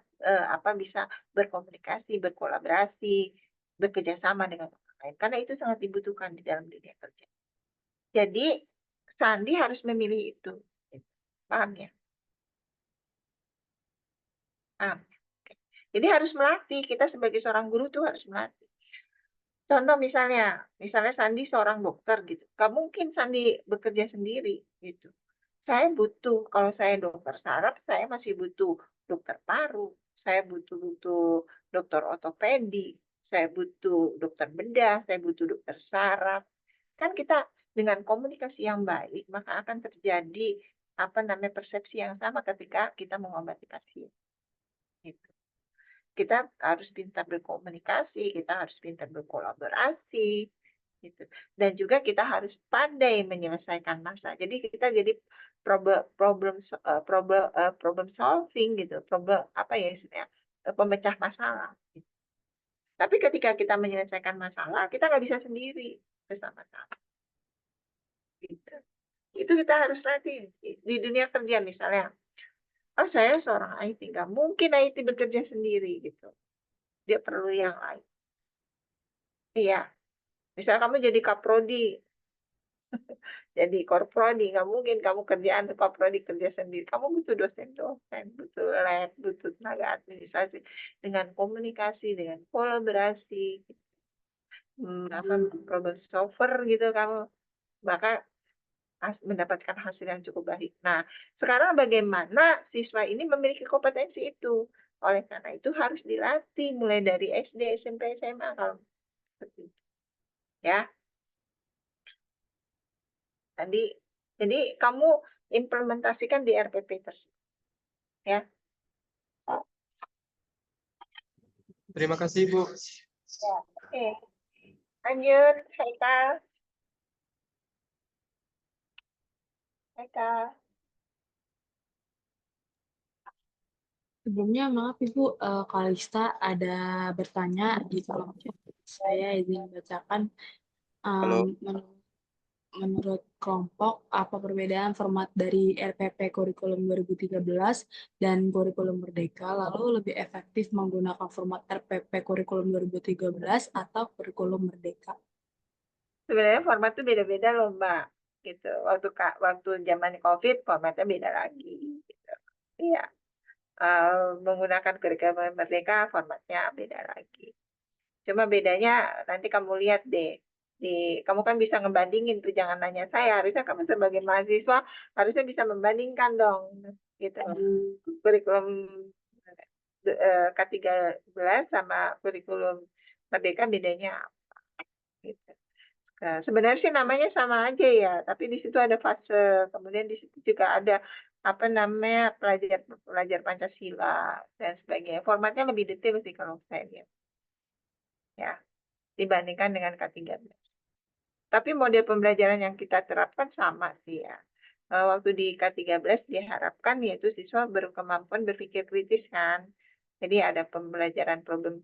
bisa berkomunikasi, berkolaborasi, bekerja sama dengan orang lain. Karena itu sangat dibutuhkan di dalam dunia kerja. Jadi Sandi harus memilih itu. Paham ya? Jadi harus melatih. Kita sebagai seorang guru tuh harus melatih. Contoh misalnya Sandi seorang dokter gitu. Gak mungkin Sandi bekerja sendiri gitu. Saya butuh, kalau saya dokter saraf, saya masih butuh dokter paru, saya butuh dokter ortopedi, saya butuh dokter bedah, saya butuh dokter saraf. Kan kita dengan komunikasi yang baik, maka akan terjadi persepsi yang sama ketika kita mengobati pasien. Gitu. Kita harus pintar berkomunikasi, kita harus pintar berkolaborasi, gitu. Dan juga kita harus pandai menyelesaikan masalah. Jadi kita jadi problem solving gitu, pemecah masalah. Gitu. Tapi ketika kita menyelesaikan masalah, kita nggak bisa sendiri, bersama-sama. Gitu. Itu kita harus latih di dunia kerja misalnya. Oh, saya seorang IT, nggak mungkin IT bekerja sendiri gitu. Dia perlu yang lain. Iya. Misalnya kamu jadi kaprodi, jadi korprodi, nggak mungkin kamu kerjaan kaprodi kerja sendiri. Kamu butuh dosen-dosen, butuh lab, butuh tenaga administrasi, dengan komunikasi, dengan kolaborasi, problem solver gitu kamu, maka mendapatkan hasil yang cukup baik. Nah, sekarang bagaimana siswa ini memiliki kompetensi itu? Oleh karena itu harus dilatih mulai dari SD, SMP, SMA kalau seperti itu. Ya. Jadi kamu implementasikan di RPP tersebut. Ya. Terima kasih, Bu. Ya, oke. Lanjut, Haikal. Sebelumnya maaf Ibu, Kalista ada bertanya di kolom chat. Saya izin bacakan Halo. menurut kelompok apa perbedaan format dari RPP kurikulum 2013 dan kurikulum Merdeka, lalu lebih efektif menggunakan format RPP kurikulum 2013 atau kurikulum Merdeka? Sebenarnya format tuh beda-beda loh Mbak, gitu. Waktu zaman COVID formatnya beda lagi, gitu. Iya, menggunakan kurikulum Merdeka formatnya beda lagi. Cuma bedanya nanti kamu lihat deh, kamu kan bisa ngebandingin tuh, jangan nanya saya. Harusnya kamu sebagai mahasiswa harusnya bisa membandingkan dong, gitu. Kurikulum K13 sama kurikulum Merdeka bedanya apa, gitu. Nah, sebenarnya sih namanya sama aja ya, tapi di situ ada fase, kemudian di situ juga ada apa namanya pelajar Pancasila dan sebagainya. Formatnya lebih detail sih kalau saya lihat, ya, dibandingkan dengan K13. Tapi model pembelajaran yang kita terapkan sama sih ya. Waktu di K13 diharapkan yaitu siswa berkemampuan berpikir kritis kan. Jadi ada pembelajaran problem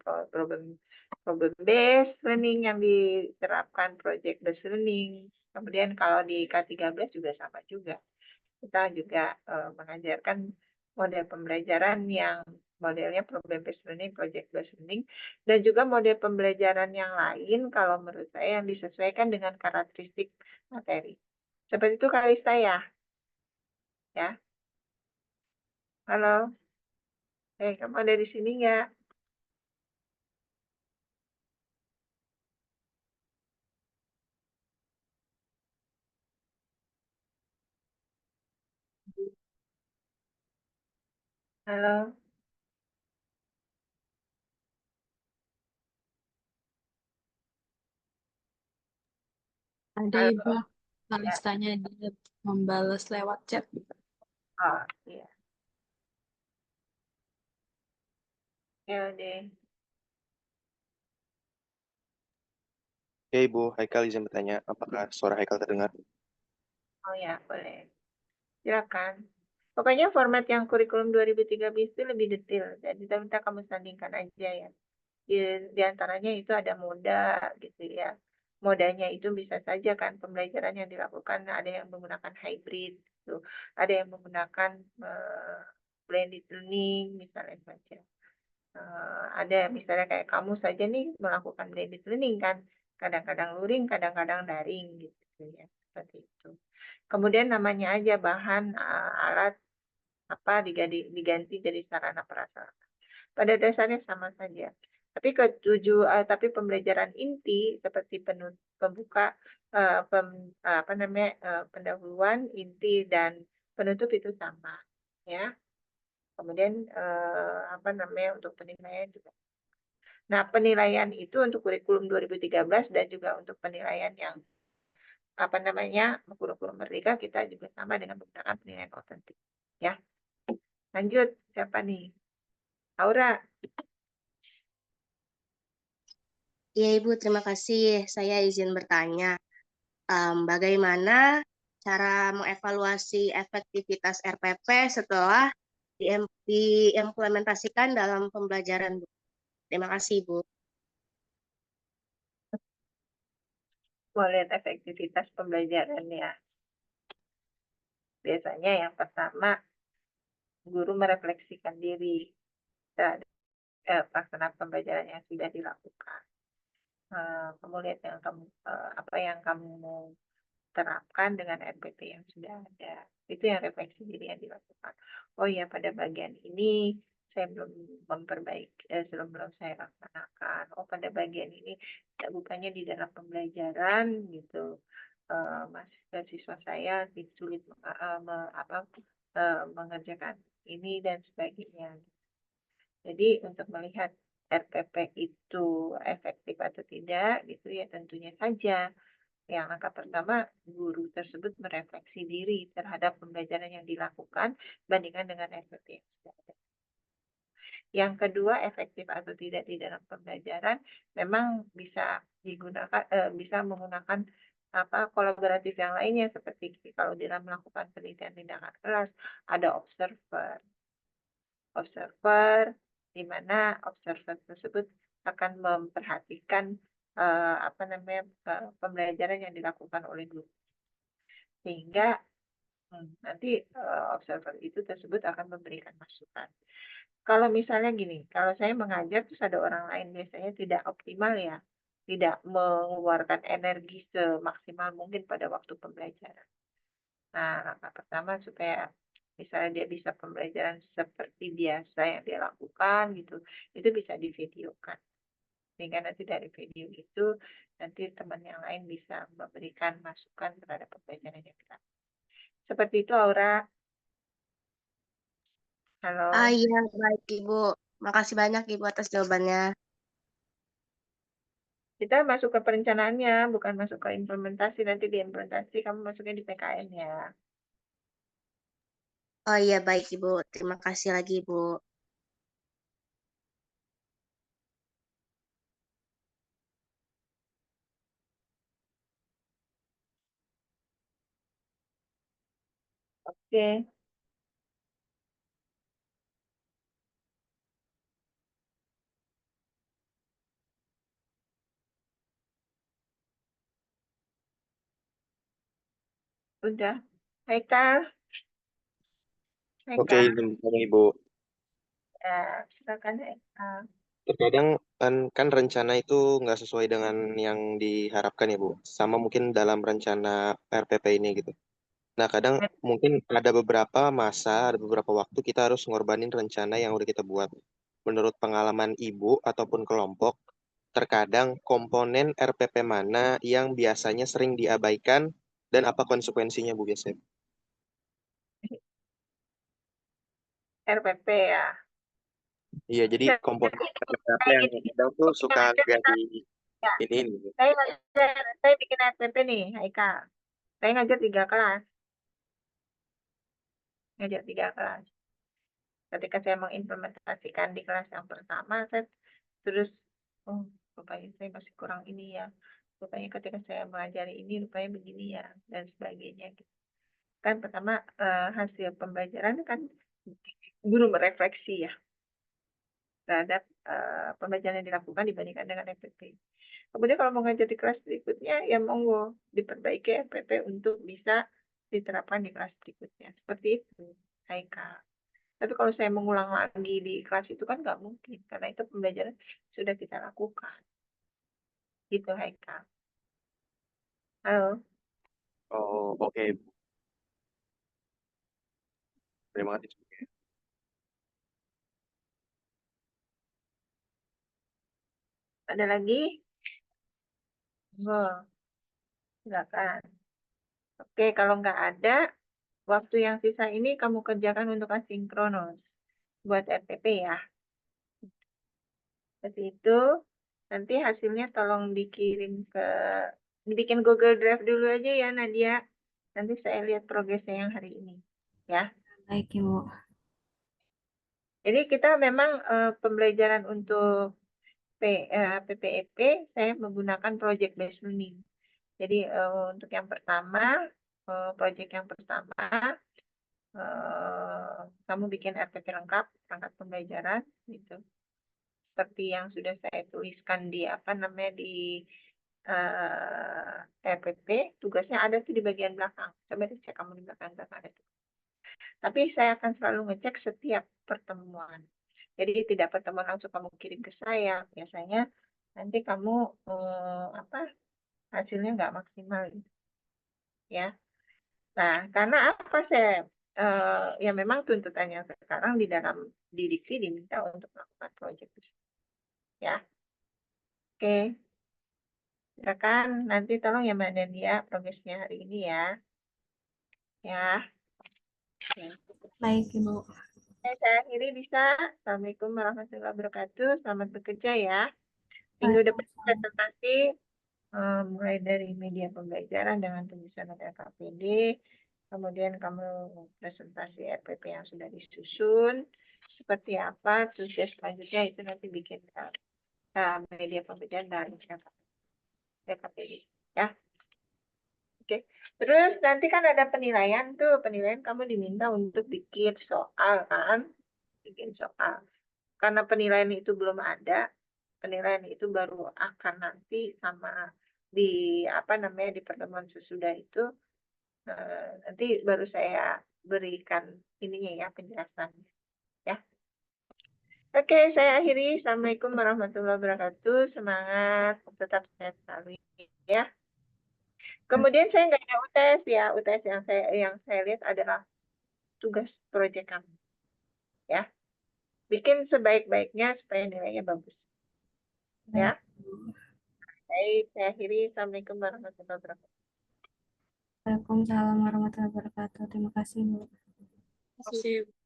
based learning yang diterapkan, project based learning. Kemudian kalau di K13 juga sama juga. Kita juga mengajarkan model pembelajaran yang modelnya problem based learning, project based learning, dan juga model pembelajaran yang lain kalau menurut saya yang disesuaikan dengan karakteristik materi. Seperti itu Kalista ya. Ya. Halo. Kamu ada di sini nggak? Halo. Ada Halo. Ibu, Ya. listanya dia membalas lewat chat. Oh, iya. Ya deh. Ya Ibu, Haikal izin bertanya, apakah suara Haikal terdengar? Oh ya, boleh. Silakan. Pokoknya format yang kurikulum 2013 itu lebih detail. Dan kita minta kamu sandingkan aja ya. Di antaranya itu ada moda gitu ya. Modanya itu bisa saja kan pembelajaran yang dilakukan ada yang menggunakan hybrid gitu. Ada yang menggunakan blended learning misalnya saja. Ada misalnya kayak kamu saja nih melakukan blended learning kan. Kadang-kadang luring, kadang-kadang daring gitu ya. Seperti itu. Kemudian namanya aja bahan alat apa diganti jadi sarana prasarana. Pada dasarnya sama saja. Tapi pembelajaran inti seperti pembuka pendahuluan, inti dan penutup itu sama, ya. Kemudian untuk penilaian juga. Nah, penilaian itu untuk kurikulum 2013 dan juga untuk penilaian yang kurikulum Merdeka kita juga sama dengan menggunakan penilaian otentik, ya. Lanjut, siapa nih? Aura. Ya, Ibu, terima kasih. Saya izin bertanya, bagaimana cara mengevaluasi efektivitas RPP setelah diimplementasikan dalam pembelajaran, Bu? Terima kasih, Bu. Melihat efektivitas pembelajaran ya. Biasanya yang pertama, guru merefleksikan diri terhadap pelaksanaan pembelajaran yang sudah dilakukan. Kamu lihat apa yang kamu mau terapkan dengan RPP yang sudah ada. Itu yang refleksi diri yang dilakukan. Oh ya, pada bagian ini saya belum memperbaiki, belum saya laksanakan. Oh, pada bagian ini bukannya di dalam pembelajaran gitu. Siswa saya sulit mengerjakan ini dan sebagainya. Jadi untuk melihat RPP itu efektif atau tidak, gitu ya tentunya saja. Yang langkah pertama, guru tersebut merefleksi diri terhadap pembelajaran yang dilakukan bandingkan dengan RPP yang sudah ada. Yang kedua, efektif atau tidak di dalam pembelajaran memang bisa digunakan, bisa menggunakan kolaboratif yang lainnya seperti kalau dalam melakukan penelitian tindakan kelas ada observer di mana observer tersebut akan memperhatikan pembelajaran yang dilakukan oleh guru. Sehingga nanti observer itu tersebut akan memberikan masukan. Kalau misalnya gini, kalau saya mengajar terus ada orang lain biasanya tidak optimal ya, tidak mengeluarkan energi semaksimal mungkin pada waktu pembelajaran. Nah, langkah pertama supaya misalnya dia bisa pembelajaran seperti biasa yang dia lakukan gitu, itu bisa divideokan. Sehingga nanti dari video itu nanti teman yang lain bisa memberikan masukan terhadap pembelajaran yang kita. Seperti itu Aura. Halo. Iya, baik Ibu. Makasih banyak Ibu atas jawabannya. Kita masuk ke perencanaannya, bukan masuk ke implementasi. Nanti di implementasi kamu masuknya di PKN ya. Oh iya, baik Ibu. Terima kasih lagi Ibu. Oke. Udah. Haikal. Oke, Haikal. izin bertanya Ibu. Ya, silakan Haikal. Terkadang kan rencana itu nggak sesuai dengan yang diharapkan ya Bu. Sama mungkin dalam rencana RPP ini gitu. Nah, kadang mungkin ada beberapa masa, ada beberapa waktu kita harus ngorbanin rencana yang udah kita buat. Menurut pengalaman Ibu ataupun kelompok, terkadang komponen RPP mana yang biasanya sering diabaikan dan apa konsekuensinya Bu biasanya? RPP ya. Iya, jadi komponen RPP yang kadang tuh suka nggak di Ya. ini. Saya bikin RPP nih, Haikal. Saya ngajar 3 kelas. Ngajar 3 kelas. Ketika saya mengimplementasikan di kelas yang pertama, saya terus, oh, rupanya saya masih kurang ini ya. Rupanya ketika saya mengajari ini, rupanya begini ya, dan sebagainya. Kan pertama hasil pembelajaran kan guru merefleksi ya terhadap pembelajaran yang dilakukan dibandingkan dengan RPP. Kemudian kalau mau ngajar di kelas berikutnya, ya monggo diperbaiki RPP untuk bisa diterapkan di kelas berikutnya. Seperti itu, Haikal. Tapi kalau saya mengulang lagi di kelas itu kan nggak mungkin, karena itu pembelajaran sudah kita lakukan. Gitu, Haikal. Halo. Oh, oke. Terima kasih. Ada lagi? Monggo. Silakan. Oke, kalau nggak ada, waktu yang sisa ini kamu kerjakan untuk asinkronus buat RPP ya. Seperti itu. Nanti hasilnya tolong dibikin Google Drive dulu aja ya Nadia. Nanti saya lihat progresnya yang hari ini. Ya. Baik, Ibu. Jadi kita memang pembelajaran untuk PPEP saya menggunakan project based learning. Jadi untuk yang pertama, project yang pertama, kamu bikin RPP lengkap, perangkat pembelajaran, gitu. Seperti yang sudah saya tuliskan di di RPP, tugasnya ada tuh di bagian belakang. Coba dicek kamu di belakang ada tuh. Tapi saya akan selalu ngecek setiap pertemuan. Jadi tidak pertemuan langsung kamu kirim ke saya. Biasanya nanti kamu hasilnya nggak maksimal gitu. Ya. Nah, karena apa saya ya memang tuntutannya sekarang di dalam didiksi diminta untuk melakukan proyek. Ya. Oke. Silakan nanti tolong ya Mbak Nadia progresnya hari ini ya. Ya. Oke. Baik, Ibu. Saya akhiri bisa. Assalamualaikum warahmatullahi wabarakatuh. Selamat bekerja ya. Minggu depan presentasi mulai dari media pembelajaran dengan penyusunan LKPD. Kemudian kamu presentasi RPP yang sudah disusun. Seperti apa, terus selanjutnya itu nanti bikin media pembelajaran dan LKPD. Ya. Oke. Terus nanti kan ada penilaian tuh. Penilaian kamu diminta untuk bikin soal kan. Bikin soal. Karena penilaian itu belum ada, penilaian itu baru akan nanti sama di di pertemuan sesudah itu nanti baru saya berikan ininya ya, penjelasannya ya. Oke, saya akhiri. Assalamualaikum warahmatullahi wabarakatuh. Semangat, tetap sehat selalu ya. Kemudian saya nggak ada UTS ya. UTS yang saya lihat adalah tugas proyek kamu ya. Bikin sebaik-baiknya supaya nilainya bagus ya. Baik, saya akhiri. Assalamualaikum warahmatullahi wabarakatuh. Waalaikumsalam warahmatullahi wabarakatuh. Terima kasih, Bu. Terima kasih.